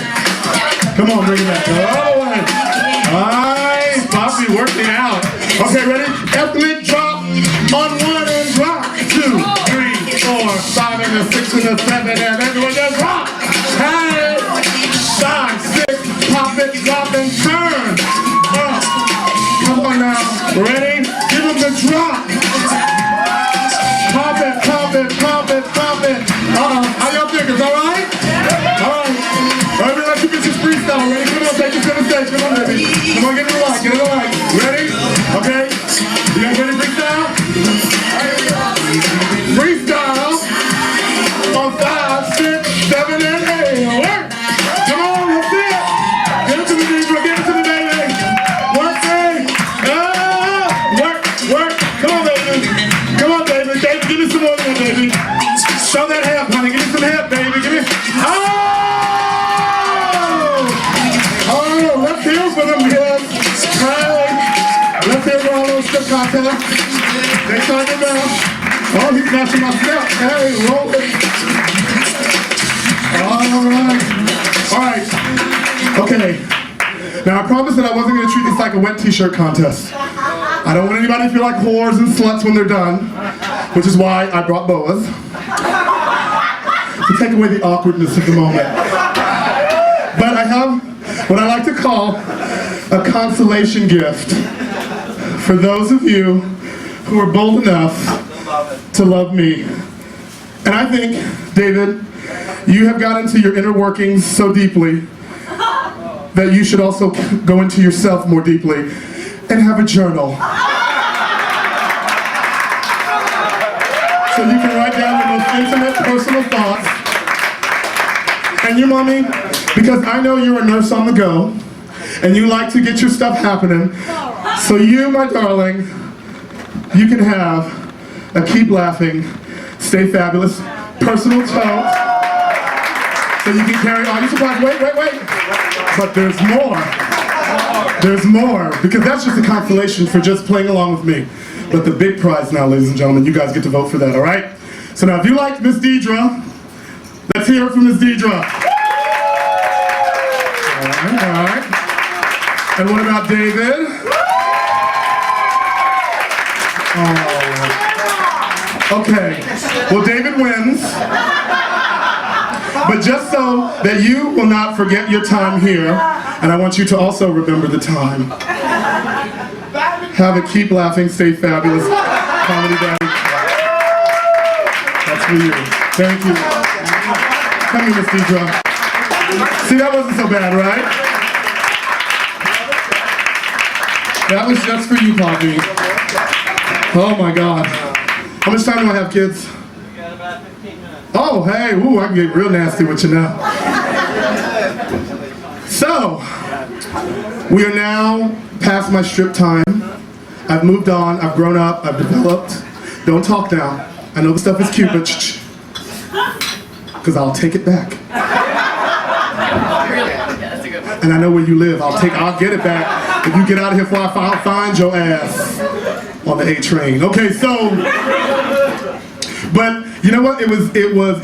Come on, bring it back. The other way. All right, pop I'll be working out. Okay, ready? Ethnic drop on 1 and drop. 2, 3, 4, 5 and a 6 and a 7 and everyone just rock. Hey, 5, 6, pop it, drop and turn. Come on now, ready? Give them the drop. Pop it, pop it, pop it, pop it. How y'all think? Is all right? All right. Everybody, let you get your freestyle. Ready? Come on, take it to the stage. Come on, baby. Come on, get it right. Get it right. Ready? Okay. You guys ready to freestyle? Freestyle on 5, 6, 7, and 8. Work. Come on, let's see it. Get it to the DJ. Get it to the baby. Work, baby. Work, work. Come on, baby. Come on, baby. Give me some more, baby. Show that hip, honey. Give me some hip, baby. Give me. Oh, let's hear for them kids. Hey, let's hear for all those strip contest. They start it now. Oh, he's matching my step. Hey, roll it. All right. Okay. Now, I promised that I wasn't going to treat this like a wet t-shirt contest. I don't want anybody to feel like whores and sluts when they're done, which is why I brought boas. To take away the awkwardness of the moment. But I have what I like to call a consolation gift for those of you who are bold enough to love me. And I think, David, you have got into your inner workings so deeply that you should also go into yourself more deeply and have a journal. So you can write down your most intimate personal thoughts. And your mommy, because I know you're a nurse on the go, and you like to get your stuff happening, so you, my darling, you can have a keep laughing, stay fabulous, personal tote, so you can carry all your supplies. Wait. But there's more. There's more, because that's just a consolation for just playing along with me. But the big prize now, ladies and gentlemen, you guys get to vote for that, all right? So now, if you like Miss Deidre, let's hear it from Miss Deidre. All right. And what about David? Oh. Okay. Well, David wins. But just so that you will not forget your time here, and I want you to also remember the time. Have a keep laughing, stay fabulous comedy daddy. That's for you. Thank you. Come here, Miss Deidre. See, that wasn't so bad, right? That was just for you, Poppy. Oh my God. How much time do I have, kids? We got about 15 minutes. Oh, hey, ooh, I can get real nasty with you now. So, we are now past my strip time. I've moved on, I've grown up, I've developed. Don't talk now. I know the stuff is cute, but shh. Because I'll take it back. And I know where you live. I'll get it back if you get out of here before I find your ass on the A train. Okay, so, but you know what? It was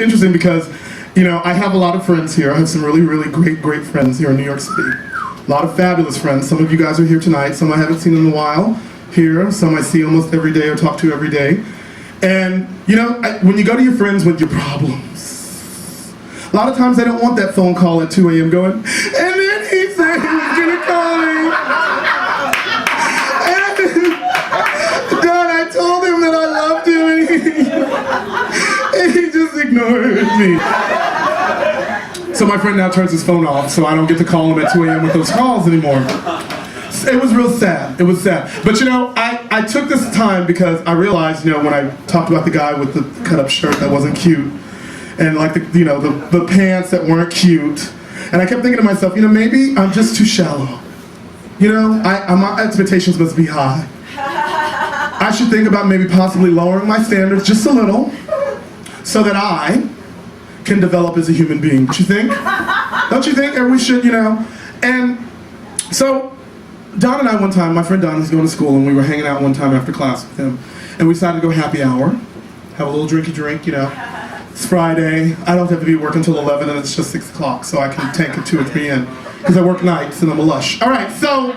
interesting because, you know, I have a lot of friends here. I have some really great friends here in New York City. A lot of fabulous friends. Some of you guys are here tonight. Some I haven't seen in a while here. Some I see almost every day or talk to every day. And, you know, when you go to your friends with your problems, a lot of times they don't want that phone call at 2 a.m. going, and then he said he was gonna call me. And Dad, I told him that I loved him and he just ignored me. So my friend now turns his phone off, so I don't get to call him at 2 a.m. with those calls anymore. It was real sad. It was sad. But you know, I took this time because I realized, you know, when I talked about the guy with the cut-up shirt that wasn't cute, and like the pants that weren't cute, and I kept thinking to myself, you know, maybe I'm just too shallow. You know, my expectations must be high. I should think about maybe possibly lowering my standards just a little, so that I can develop as a human being. Don't you think? Don't you think? And we should, you know. And so Don and I one time, my friend Don was going to school, and we were hanging out one time after class with him, and we decided to go happy hour, have a little drinky drink, you know. It's Friday, I don't have to be working until 11 and it's just 6 o'clock, so I can tank a 2 or 3 in, because I work nights and I'm a lush. All right, so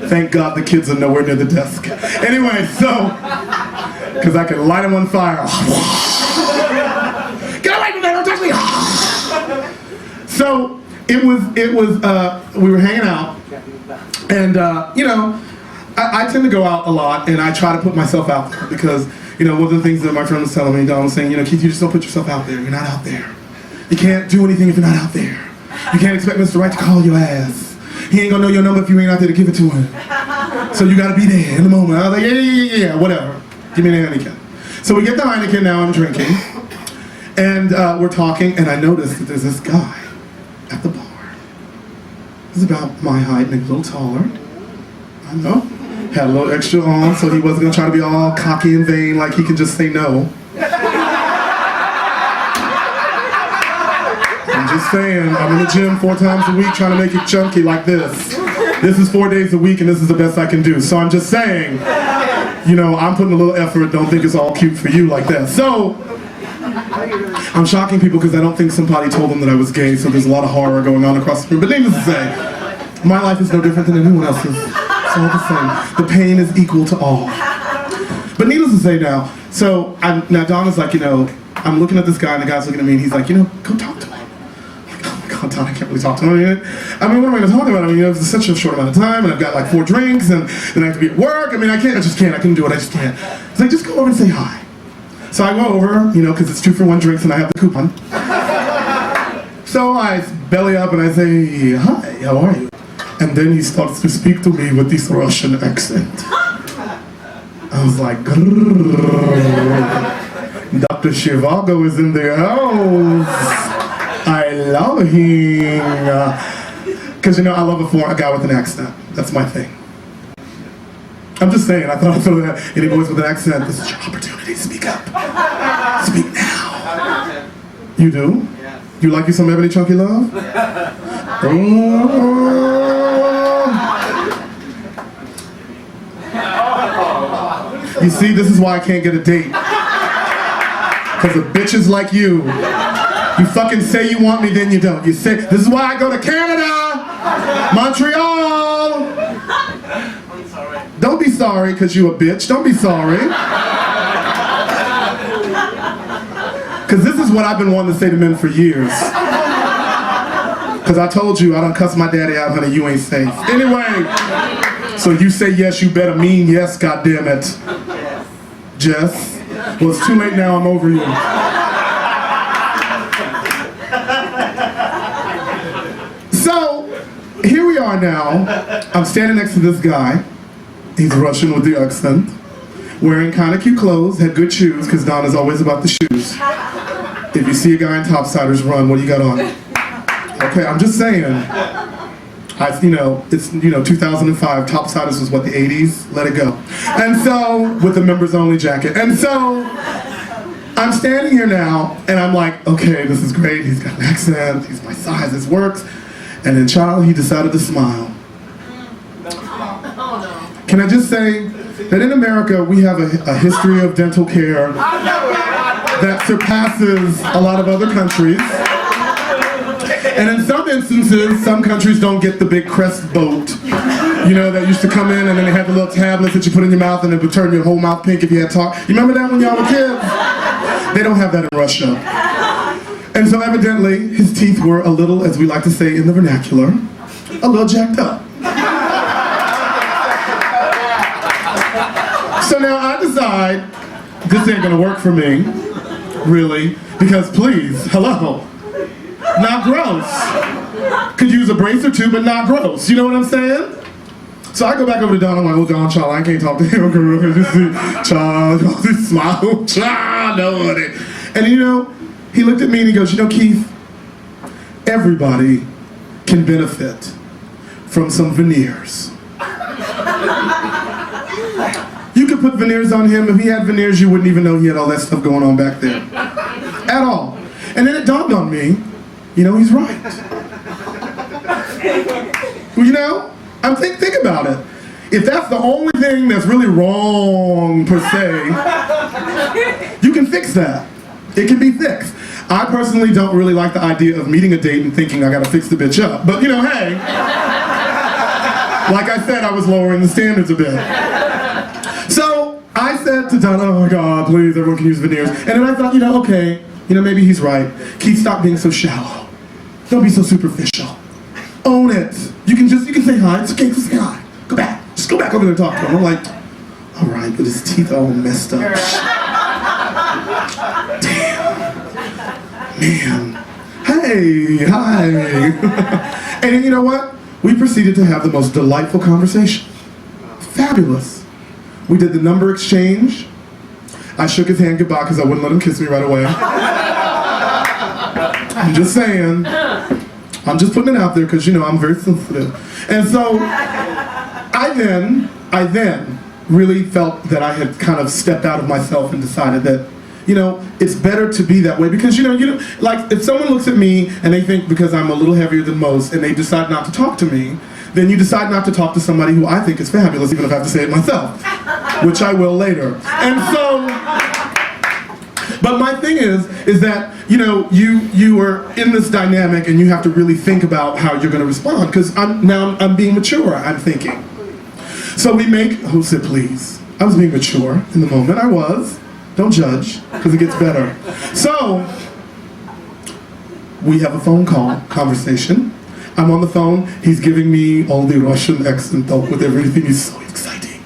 Thank God the kids are nowhere near the desk. Anyway, so, because I can light them on fire. Get away from me, don't touch me! So, we were hanging out, and, you know, I tend to go out a lot, and I try to put myself out there, because, you know, one of the things that my friend was telling me, Don was saying, you know, Keith, you just don't put yourself out there, you're not out there. You can't do anything if you're not out there. You can't expect Mr. Right to call your ass. He ain't gonna know your number if you ain't out there to give it to him. So you gotta be there in the moment. I was like, yeah, whatever. Give me the Heineken. So we get the Heineken, now I'm drinking. And we're talking, and I noticed that there's this guy at the bar. He's about my height, maybe a little taller. I know. Had a little extra on, so he wasn't gonna try to be all cocky and vain like he could just say no. I'm just saying, I'm in the gym 4 times a week trying to make it chunky like this. This is 4 days a week and this is the best I can do. So I'm just saying, you know, I'm putting a little effort, don't think it's all cute for you like that. So, I'm shocking people because I don't think somebody told them that I was gay, so there's a lot of horror going on across the room. But needless to say, my life is no different than anyone else's. It's all the same. The pain is equal to all. But needless to say now, so now Donna's like, you know, I'm looking at this guy and the guy's looking at me and he's like, you know, go talk to him. God, Don, I can't really talk to him. I mean, what am I going to talk about? I mean, you know, it's such a short amount of time, and I've got like 4 drinks, and then I have to be at work. I mean, I just can't. I couldn't do it. I just can't. It's like, just go over and say hi. So I go over, you know, because it's 2 for 1 drinks, and I have the coupon. So I belly up and I say, hi, how are you? And then he starts to speak to me with this Russian accent. I was like, Dr. Shivago is in the house. I love him. Because, you know, I love a guy with an accent. That's my thing. I'm just saying, I thought I'd throw that. Any boys with an accent, this is your opportunity to speak up. Speak now. You do? Yeah. You like you some Ebony Chunky Love? Yeah. Oh. You see, this is why I can't get a date. Because of bitches like you. You fucking say you want me, then you don't. You say, this is why I go to Canada, Montreal. I'm sorry. Don't be sorry because you a bitch. Don't be sorry. Because this is what I've been wanting to say to men for years. Because I told you, I done cuss my daddy out, honey, you ain't safe. Anyway, so you say yes, you better mean yes, goddammit. Jess? Well, it's too late now, I'm over you. So, here we are now. I'm standing next to this guy. He's Russian with the accent. Wearing kind of cute clothes, had good shoes, because Donna's always about the shoes. If you see a guy in topsiders, run. What do you got on? Okay, I'm just saying. It's 2005. Topsiders was what, the 80s? Let it go. And so, with the members only jacket. And so, I'm standing here now, and I'm like, okay, this is great. He's got an accent. He's my size. This works. And then, child, he decided to smile. Can I just say that in America, we have a history of dental care that surpasses a lot of other countries. And in some instances, some countries don't get the big crest boat, you know, that used to come in and then they had the little tablets that you put in your mouth and it would turn your whole mouth pink if you had talk. You remember that when y'all were kids? They don't have that in Russia. And so evidently, his teeth were a little, as we like to say in the vernacular, a little jacked up. So now I decide, this ain't gonna work for me, really, because please, hello, not gross. Could use a brace or 2, but not gross, you know what I'm saying? So I go back over to Don, I'm like, oh Don, child, I can't talk to him, child, smile, child, nobody. And you know, he looked at me and he goes, you know, Keith, everybody can benefit from some veneers. You could put veneers on him. If he had veneers, you wouldn't even know he had all that stuff going on back there. At all. And then it dawned on me, you know, he's right. Well, you know, think about it. If that's the only thing that's really wrong, per se, you can fix that. It can be fixed. I personally don't really like the idea of meeting a date and thinking I gotta fix the bitch up. But, you know, hey. Like I said, I was lowering the standards a bit. So I said to Donna, oh my God, please, everyone can use veneers. And then I thought, okay, maybe he's right. Keith, stop being so shallow. Don't be so superficial. Own it. You can say hi. It's okay, just say hi. Go back. Just go back over there and talk to him. I'm like, all right, but his teeth are all messed up. Damn. Man. Hey, hi. And then you know what? We proceeded to have the most delightful conversation. Fabulous. We did the number exchange. I shook his hand goodbye because I wouldn't let him kiss me right away. I'm just saying. I'm just putting it out there because, I'm very sensitive. And so, I then really felt that I had kind of stepped out of myself and decided that, it's better to be that way because, like if someone looks at me and they think because I'm a little heavier than most and they decide not to talk to me, then you decide not to talk to somebody who I think is fabulous, even if I have to say it myself, which I will later. And so, but my thing is that, you are in this dynamic and you have to really think about how you're going to respond because I'm being mature, I'm thinking. So who said please? I was being mature in the moment, I was. Don't judge, because it gets better. So, we have a phone call conversation. I'm on the phone, he's giving me all the Russian accent talk with everything, is so exciting.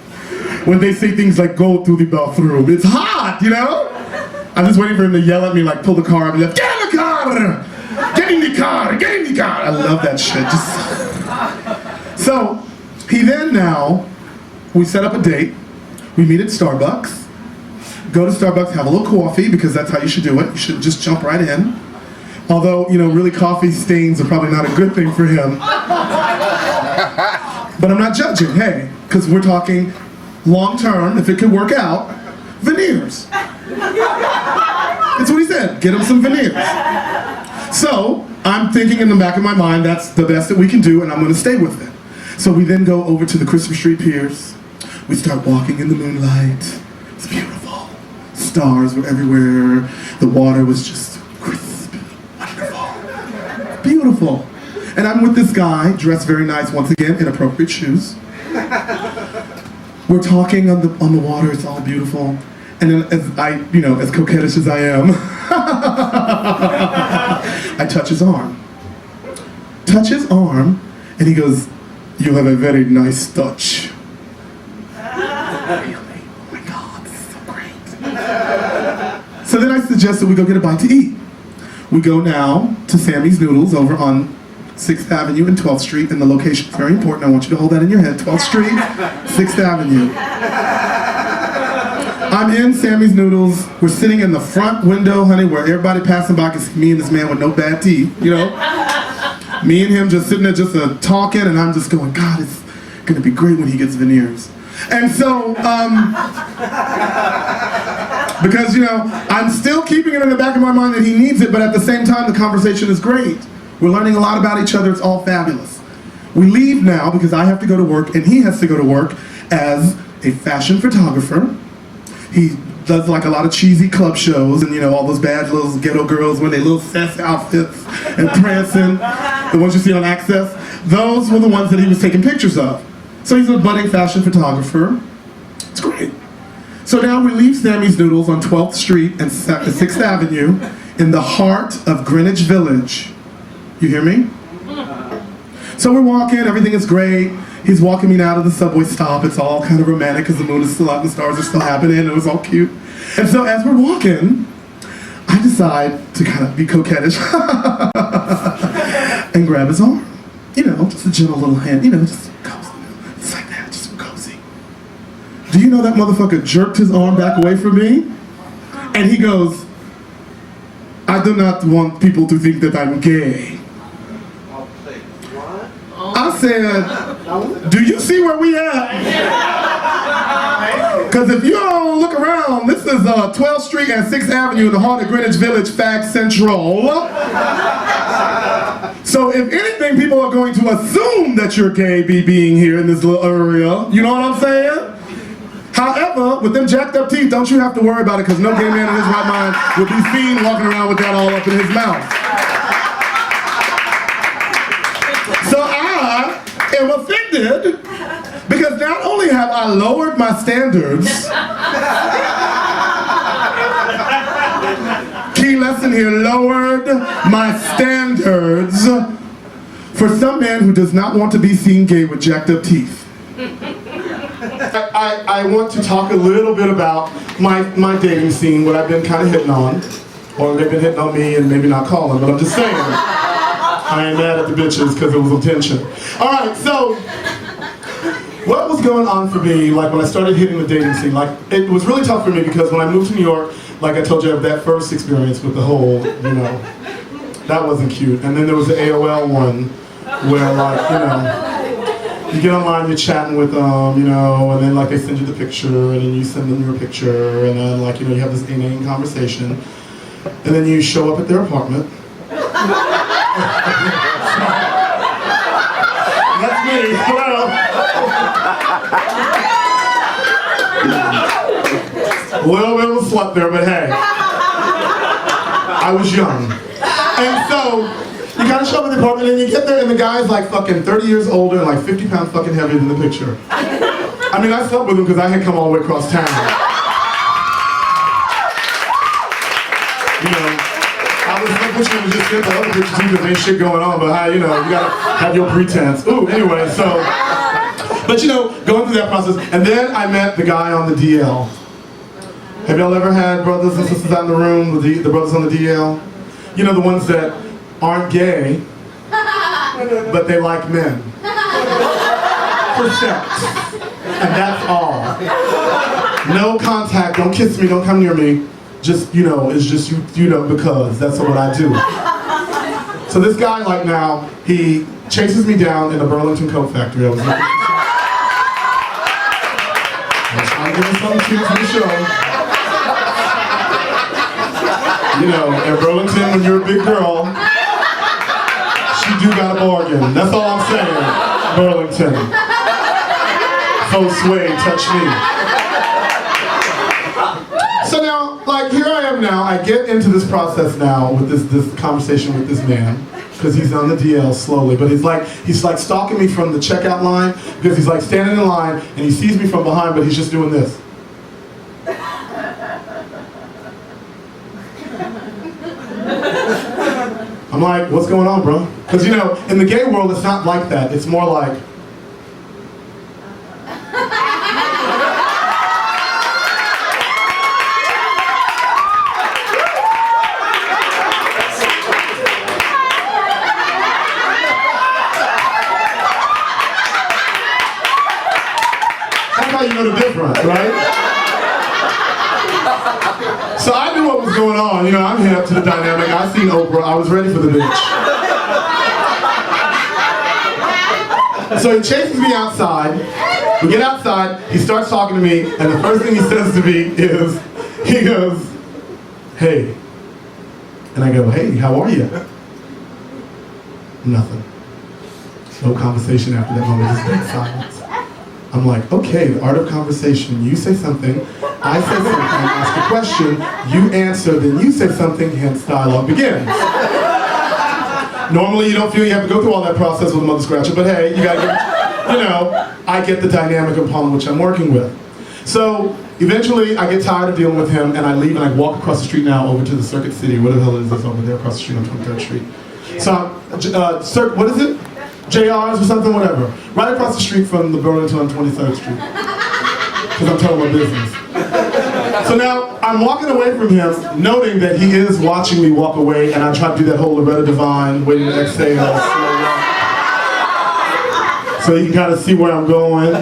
When they say things like, go to the bathroom, it's hot, I'm just waiting for him to yell at me, like pull the car up and like, get in the car! Get in the car! Get in the car! I love that shit. So, we set up a date, we meet at Starbucks, go to Starbucks, have a little coffee, because that's how you should do it. You shouldn't just jump right in. Although, really coffee stains are probably not a good thing for him. But I'm not judging, hey, because we're talking long term, if it could work out, veneers. That's what he said, get him some veneers. So, I'm thinking in the back of my mind, that's the best that we can do, and I'm gonna stay with it. So we then go over to the Christopher Street Piers. We start walking in the moonlight. It's beautiful. Stars were everywhere. The water was just crisp and wonderful. Beautiful. And I'm with this guy, dressed very nice, once again, in appropriate shoes. We're talking on the water, it's all beautiful. And then as coquettish as I am, I touch his arm. And he goes, you have a very nice touch. Really? Oh my God, this is so great. So then I suggest that we go get a bite to eat. We go now to Sammy's Noodles over on 6th Avenue and 12th Street, and the location is very important. I want you to hold that in your head. 12th Street, 6th Avenue. I'm in Sammy's Noodles. We're sitting in the front window, honey, where everybody passing by can see me and this man with no bad teeth, Me and him just sitting there just talking, and I'm just going, God, it's gonna be great when he gets veneers. And so, because, I'm still keeping it in the back of my mind that he needs it, but at the same time, the conversation is great. We're learning a lot about each other, it's all fabulous. We leave now because I have to go to work, and he has to go to work as a fashion photographer. He does like a lot of cheesy club shows, and all those bad little ghetto girls with their little sass outfits and prancing, the ones you see on Access. Those were the ones that he was taking pictures of. So he's a budding fashion photographer. It's great. So now we leave Sammy's Noodles on 12th Street and 6th Avenue in the heart of Greenwich Village. You hear me? So we're walking, everything is great. He's walking me now to the subway stop. It's all kind of romantic because the moon is still out and the stars are still happening. It was all cute. And so as we're walking, I decide to kind of be coquettish and grab his arm. Just a gentle little hand, just cozy. It's like that, just cozy. Do you know that motherfucker jerked his arm back away from me? And he goes, I do not want people to think that I'm gay. I said, do you see where we at? Because if you don't look around, this is 12th Street and 6th Avenue in the heart of Greenwich Village, Fag Central. So if anything, people are going to assume that you're gay being here in this little area. You know what I'm saying? However, with them jacked up teeth, don't you have to worry about it because no gay man in his right mind would be seen walking around with that all up in his mouth. So I am offended because not only have I lowered my standards, key lesson here, lowered my standards for some man who does not want to be seen gay with jacked up teeth. I want to talk a little bit about my dating scene, what I've been kind of hitting on, or they've been hitting on me and maybe not calling, but I'm just saying. I ain't mad at the bitches because it was intention. All right, so what was going on for me, like when I started hitting the dating scene, like it was really tough for me because when I moved to New York, like I told you, that first experience with the whole, you know, that wasn't cute. And then there was the AOL one where like, you know, you get online, you're chatting with them, you know, and then like they send you the picture and then you send them your picture and then like, you know, you have this inane conversation and then you show up at their apartment. That's me, hello. A little bit of a slut there, but hey, I was young. And so, you kind of show up at the apartment and you get there and the guy's like fucking 30 years older and like 50 pounds fucking heavier than the picture. I mean, I slept with him because I had come all the way across town. You know, I was like, which one was just get the other picture too because ain't shit going on, but how, you know, you gotta have your pretense. Ooh, anyway, so. But you know, going through that process, and then I met the guy on the DL. Have y'all ever had brothers and sisters out in the room, the brothers on the DL? You know, the ones that aren't gay, but they like men. For sex. And that's all. No contact, don't kiss me, don't come near me. Just, you know, it's just, you know, because that's what I do. So this guy, like now, he chases me down in the Burlington Coat Factory. I was trying to give him something cute for the show. You know, in Burlington, when you're a big girl, she do got a bargain. That's all I'm saying. Burlington. Faux sway, touch me. So now, like, here I am now. I get into this process now with this conversation with this man, because he's on the DL slowly, but he's like stalking me from the checkout line, because he's like standing in line, and he sees me from behind, but he's just doing this. I'm like, what's going on, bro? Because, you know, in the gay world, it's not like that. It's more like... That's how you know the difference, right? So I knew what was going on, you know, I'm hip to the dynamic. I seen Oprah, I was ready for the bitch. So he chases me outside, we get outside, he starts talking to me, and the first thing he says to me is, he goes, hey. And I go, hey, how are you? Nothing. No conversation after that moment, just dead silence. I'm like, okay, the art of conversation. You say something, I say something, ask a question, you answer, then you say something, hence dialogue begins. Normally you don't feel you have to go through all that process with a mother scratcher, but hey, you gotta get, you know, I get the dynamic upon which I'm working with. So eventually I get tired of dealing with him and I leave and I walk across the street now over to the Circuit City. What the hell is this over there across the street on 23rd Street? So, what is it? JR's or something, whatever. Right across the street from the Burlington on 23rd Street. Because I'm telling my business. So now, I'm walking away from him, noting that he is watching me walk away, and I try to do that whole Loretta Devine, waiting to exhale, slow walk. So you can kind of see where I'm going.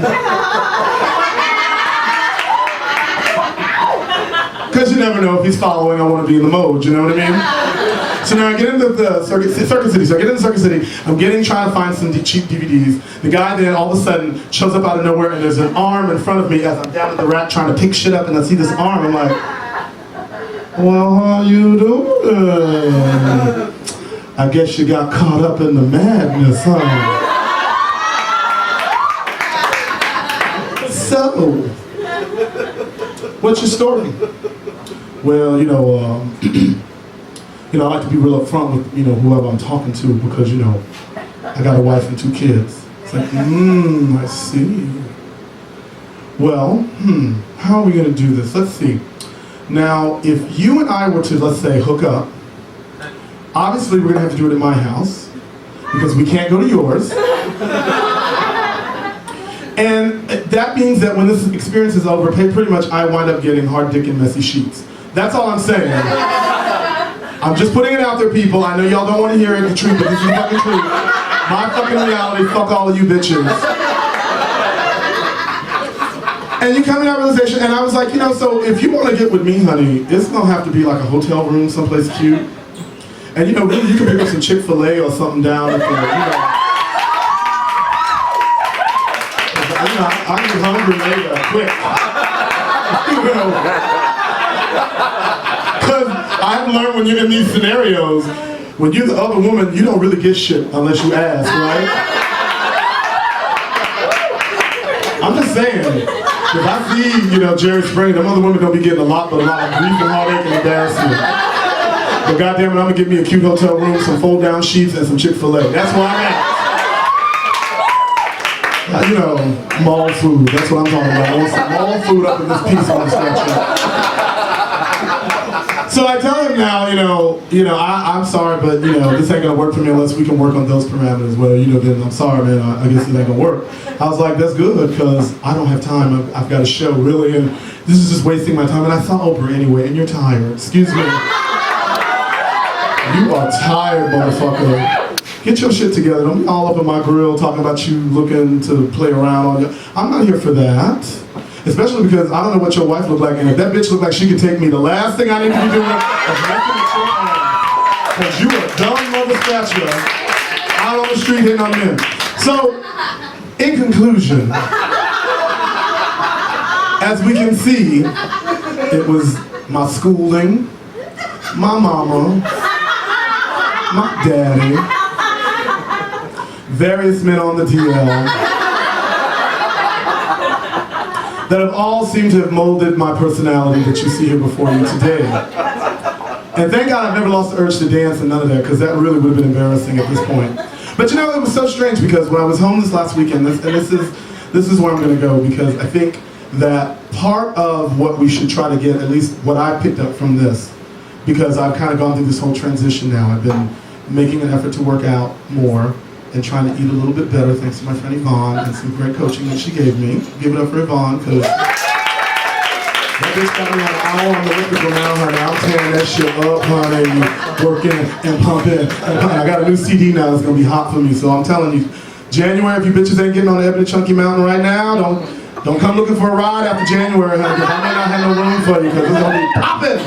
Because you never know if he's following, I want to be in the mode, you know what I mean? So now I get into the Circuit City, so I get into Circuit City, I'm trying to find some cheap DVDs. The guy then all of a sudden shows up out of nowhere and there's an arm in front of me as I'm down at the rack trying to pick shit up and I see this arm, I'm like, well, how you doing? I guess you got caught up in the madness, huh? So, what's your story? Well, you know, I like to be real upfront with, you know, whoever I'm talking to because, you know, I got a wife and 2 kids. It's like, I see. Well, how are we gonna do this? Let's see. Now, if you and I were to, let's say, hook up, obviously we're gonna have to do it at my house, because we can't go to yours. And that means that when this experience is over, pretty much I wind up getting hard dick and messy sheets. That's all I'm saying. I'm just putting it out there, people. I know y'all don't want to hear it, the truth, but this is the fucking truth. My fucking reality, fuck all of you bitches. And you come to that realization, and I was like, so if you want to get with me, honey, it's going to have to be like a hotel room someplace cute. And you can pick up some Chick-fil-A or something down at the, I get hungry later, quick. Because I've learned when you're in these scenarios, when you're the other woman, you don't really get shit unless you ask, right? I'm just saying, if I see, Jerry Springer, them other women don't be getting a lot, but a lot of grief and heartache and embarrassment. But goddamn it, I'm gonna get me a cute hotel room, some fold-down sheets, and some Chick-fil-A. That's where I'm at. Mall food, that's what I'm talking about. I want some mall food up in this piece on the stretcher. So I tell him now, I'm sorry, but this ain't gonna work for me unless we can work on those parameters. Well, then I'm sorry, man, I guess it ain't gonna work. I was like, that's good, because I don't have time. I've got a show, really, and this is just wasting my time. And I saw Oprah anyway, and you're tired. Excuse me. You are tired, motherfucker. Get your shit together. Don't be all up in my grill talking about you looking to play around on you. I'm not here for that. Especially because I don't know what your wife looked like, and if that bitch looked like she could take me, the last thing I need to be doing is messing with your arm. Because you a dumb mother statue out on the street hitting on men. So, in conclusion, as we can see, it was my schooling, my mama, my daddy, various men on the DL, that have all seemed to have molded my personality that you see here before you today. And thank God I've never lost the urge to dance and none of that, because that really would have been embarrassing at this point. But it was so strange, because when I was home this last weekend, this is where I'm going to go, because I think that part of what we should try to get, at least what I picked up from this, because I've kind of gone through this whole transition now. I've been making an effort to work out more and trying to eat a little bit better, thanks to my friend Yvonne and some great coaching that she gave me. Give it up for Yvonne, because that bitch got me on an hour on the elliptical now, honey. I'm tearing that shit up, honey. Working and pumping and pumping. I got a new CD now that's gonna be hot for me, so I'm telling you, January, if you bitches ain't getting on the Ebony Chunky Mountain right now, don't come looking for a ride after January, honey, because I may not have no room for you, because it's gonna be popping.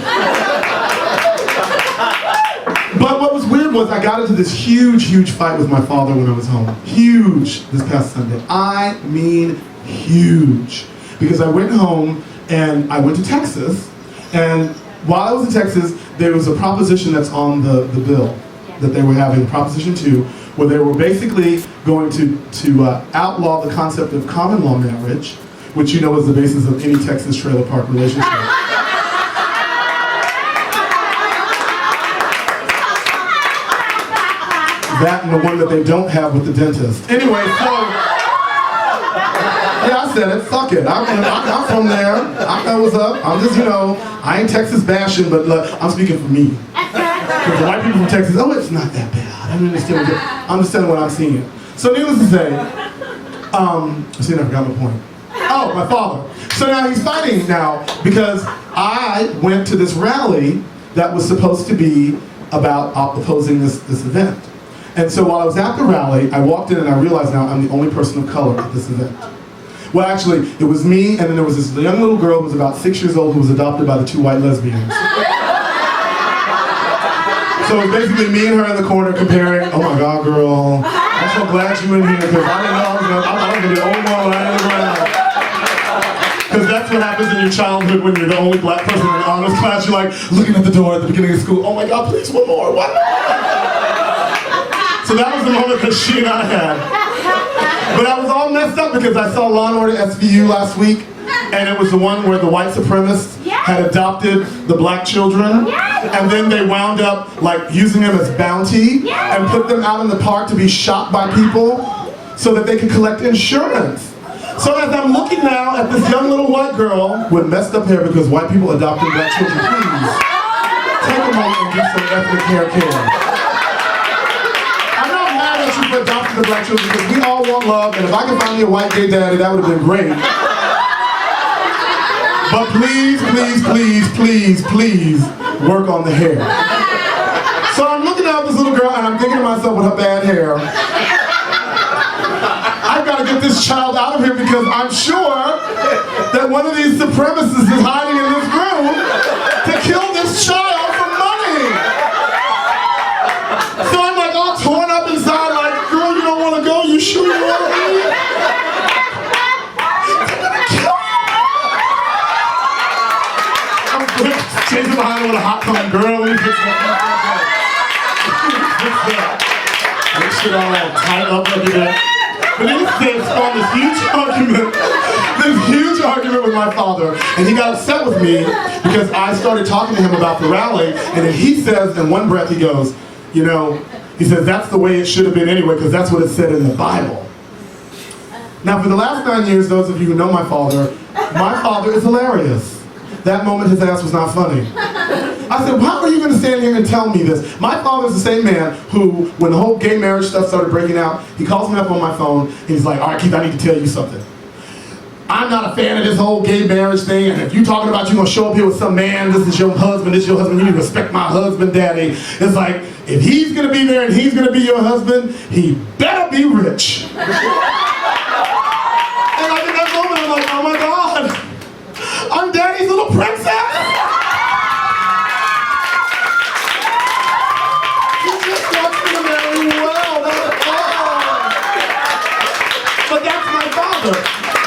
But what was weird was I got into this huge fight with my father when I was home. Huge this past Sunday. I mean huge. Because I went home and I went to Texas, and while I was in Texas, there was a proposition that's on the bill that they were having, Proposition 2, where they were basically going to outlaw the concept of common law marriage, which is the basis of any Texas trailer park relationship. That and the one that they don't have with the dentist. Anyway, so, yeah, I said it, fuck it. I'm from there, I know what's up. I'm just, I ain't Texas bashing, but look, I'm speaking for me. Because the white people from Texas, it's not that bad. I don't understand I'm just telling what I'm seeing. So needless to say, see, I forgot my point. Oh, my father. So now he's fighting now, because I went to this rally that was supposed to be about opposing this event. And so while I was at the rally, I walked in and I realized now I'm the only person of color at this event. Well, actually, it was me, and then there was this young little girl who was about 6 years old who was adopted by the two white lesbians. So it was basically me and her in the corner comparing, oh my God, girl, I'm so glad you in here, because I didn't know I was going to be the only one lying on the ground. Because that's what happens in your childhood when you're the only black person in the honors class. You're like looking at the door at the beginning of school, oh my God, please, one more, one more. So that was the moment that she and I had. But I was all messed up because I saw Law & Order SVU last week, and it was the one where the white supremacists had adopted the black children, and then they wound up like using them as bounty and put them out in the park to be shot by people. so that they can collect insurance. So as I'm looking now at this young little white girl with messed up hair, because white people adopted black children, please take a moment and do some ethnic hair care. I'm not mad at you for adopting the black children because we all want love, and if I could find me a white gay daddy, that would have been great. But please, please, please, please, please work on the hair. So I'm looking at this little girl and I'm thinking to myself with her bad hair, I've got to get this child out of here because I'm sure that one of these supremacists is hiding in this room to kill this child for money. So I'm like all torn up inside like, girl, you don't want to go? You sure you want to leave? I'm chasing behind her with a hot tone, girl, let me fix that. Make shit all that tight up every day. But then it spawned this huge argument with my father, and he got upset with me because I started talking to him about the rally, and then he says in one breath, he goes, you know, he says that's the way it should have been anyway, because that's what it said in the Bible. Now for the last 9 years, those of you who know my father is hilarious. That moment his ass was not funny. I said, how are you going to stand here and tell me this? My father's the same man who, when the whole gay marriage stuff started breaking out, he calls me up on my phone, and he's like, all right, Keith, I need to tell you something. I'm not a fan of this whole gay marriage thing, and if you're talking about you're going to show up here with some man, this is your husband, you need to respect my husband, daddy. It's like, if he's going to be there and he's going to be your husband, he better be rich. And like in that moment, I'm like, oh my God, I'm daddy's little princess.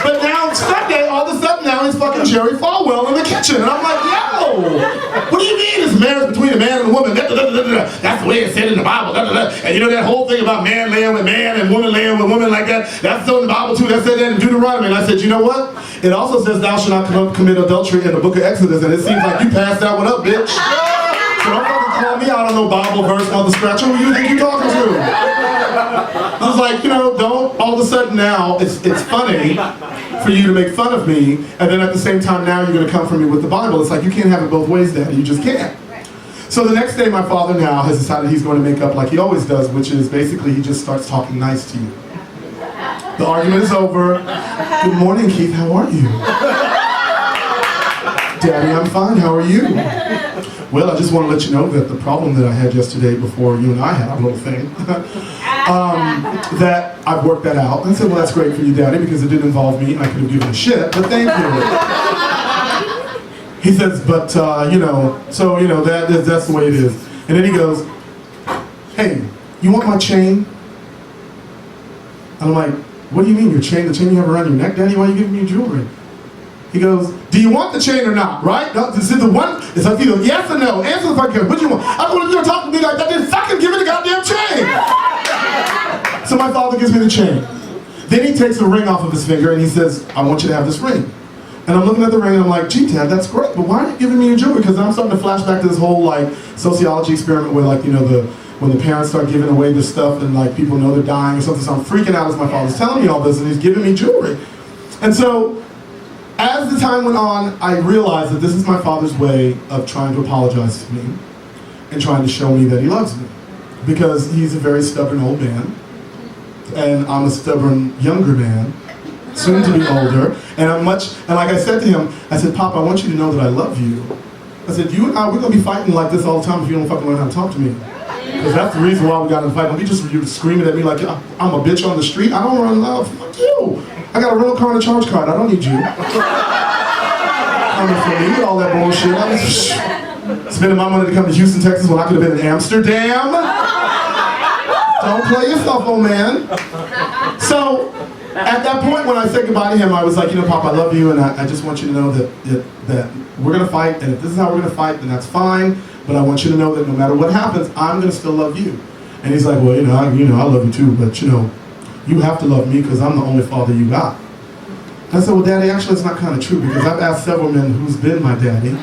But now Sunday, all of a sudden now he's fucking Jerry Falwell in the kitchen. And I'm like, yo, what do you mean it's marriage between a man and a woman? That's the way it's said in the Bible. And you know that whole thing about man laying with man and woman laying with woman like that? That's so in the Bible too. That said that in Deuteronomy. And I said, you know what? It also says thou shalt not commit adultery in the book of Exodus. And it seems like you passed that one up, bitch. So don't fucking call me out on no Bible verse, mother scratcher. Who you think you're talking to? I was like, you know, don't all of a sudden now, it's funny for you to make fun of me, and then at the same time now you're going to come for me with the Bible. It's like, you can't have it both ways, Daddy. You just can't. So the next day my father now has decided he's going to make up like he always does, which is basically he just starts talking nice to you. The argument is over. Good morning, Keith. How are you? Daddy, I'm fine. How are you? Well, I just want to let you know that the problem that I had yesterday before you and I had our little thing, that I've worked that out. And I said, well, that's great for you, Daddy, because it didn't involve me and I could have given a shit, but thank you. He says, but, you know, so, you know, that's the way it is. And then he goes, hey, you want my chain? And I'm like, what do you mean your chain? The chain you have around your neck, Daddy? Why are you giving me jewelry? He goes, do you want the chain or not, right? This is the one, it's like either yes or no. Answer the fucking, what do you want? I told him, you're talking to me like that, then fucking give me the goddamn chain. So my father gives me the chain. Then he takes a ring off of his finger and he says, I want you to have this ring. And I'm looking at the ring and I'm like, gee, Dad, that's great, but why are you giving me your jewelry? Because I'm starting to flash back to this whole like sociology experiment where like, you know, when the parents start giving away this stuff and like people know they're dying or something, so I'm freaking out as my father's telling me all this and he's giving me jewelry. And so, as the time went on, I realized that this is my father's way of trying to apologize to me and trying to show me that he loves me. Because he's a very stubborn old man, and I'm a stubborn younger man, soon to be older, and like I said to him, I said, Pop, I want you to know that I love you. I said, you and I, we're gonna be fighting like this all the time if you don't fucking learn how to talk to me. Because that's the reason why we got in a fight. Don't be just screaming at me like I'm a bitch on the street. I don't run love. Fuck you. I got a rental car and a charge card. I don't need you. Coming for me, all that bullshit. I was spending my money to come to Houston, Texas when I could have been in Amsterdam. Don't play yourself, old man. So, at that point when I said goodbye to him, I was like, you know, Pop, I love you, and I just want you to know that we're going to fight, and if this is how we're going to fight, then that's fine, but I want you to know that no matter what happens, I'm going to still love you. And he's like, well, I love you too, but, you have to love me because I'm the only father you got. And I said, well, Daddy, actually, it's not kind of true because I've asked several men who's been my daddy. And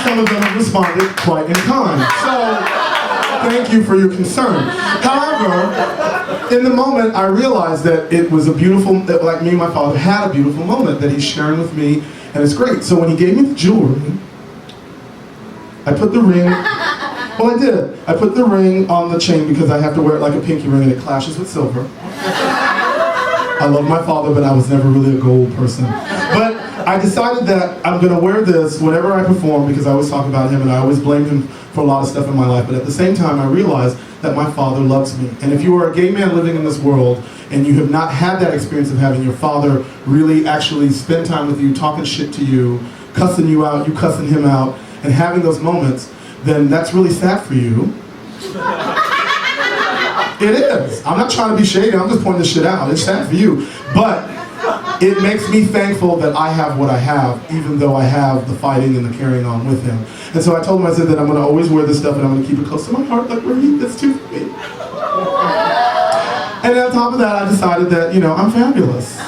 some of them have responded quite in kind. So, Thank you for your concern. However, in the moment, I realized that it was a beautiful, that like me and my father had a beautiful moment that he's sharing with me, and it's great. So when he gave me the jewelry, I put the ring, well I did. I put the ring on the chain because I have to wear it like a pinky ring and it clashes with silver. I love my father, but I was never really a gold person. But I decided that I'm gonna wear this whenever I perform because I always talk about him and I always blame him for a lot of stuff in my life. But at the same time, I realized that my father loves me. And if you are a gay man living in this world and you have not had that experience of having your father really actually spend time with you, talking shit to you, cussing you out, you cussing him out, and having those moments, then that's really sad for you. It is. I'm not trying to be shady, I'm just pointing this shit out. It's sad for you. But it makes me thankful that I have what I have, even though I have the fighting and the carrying on with him. And so I told him, I said that I'm going to always wear this stuff and I'm going to keep it close to my heart, like where he is too for me. And on top of that, I decided that, you know, I'm fabulous.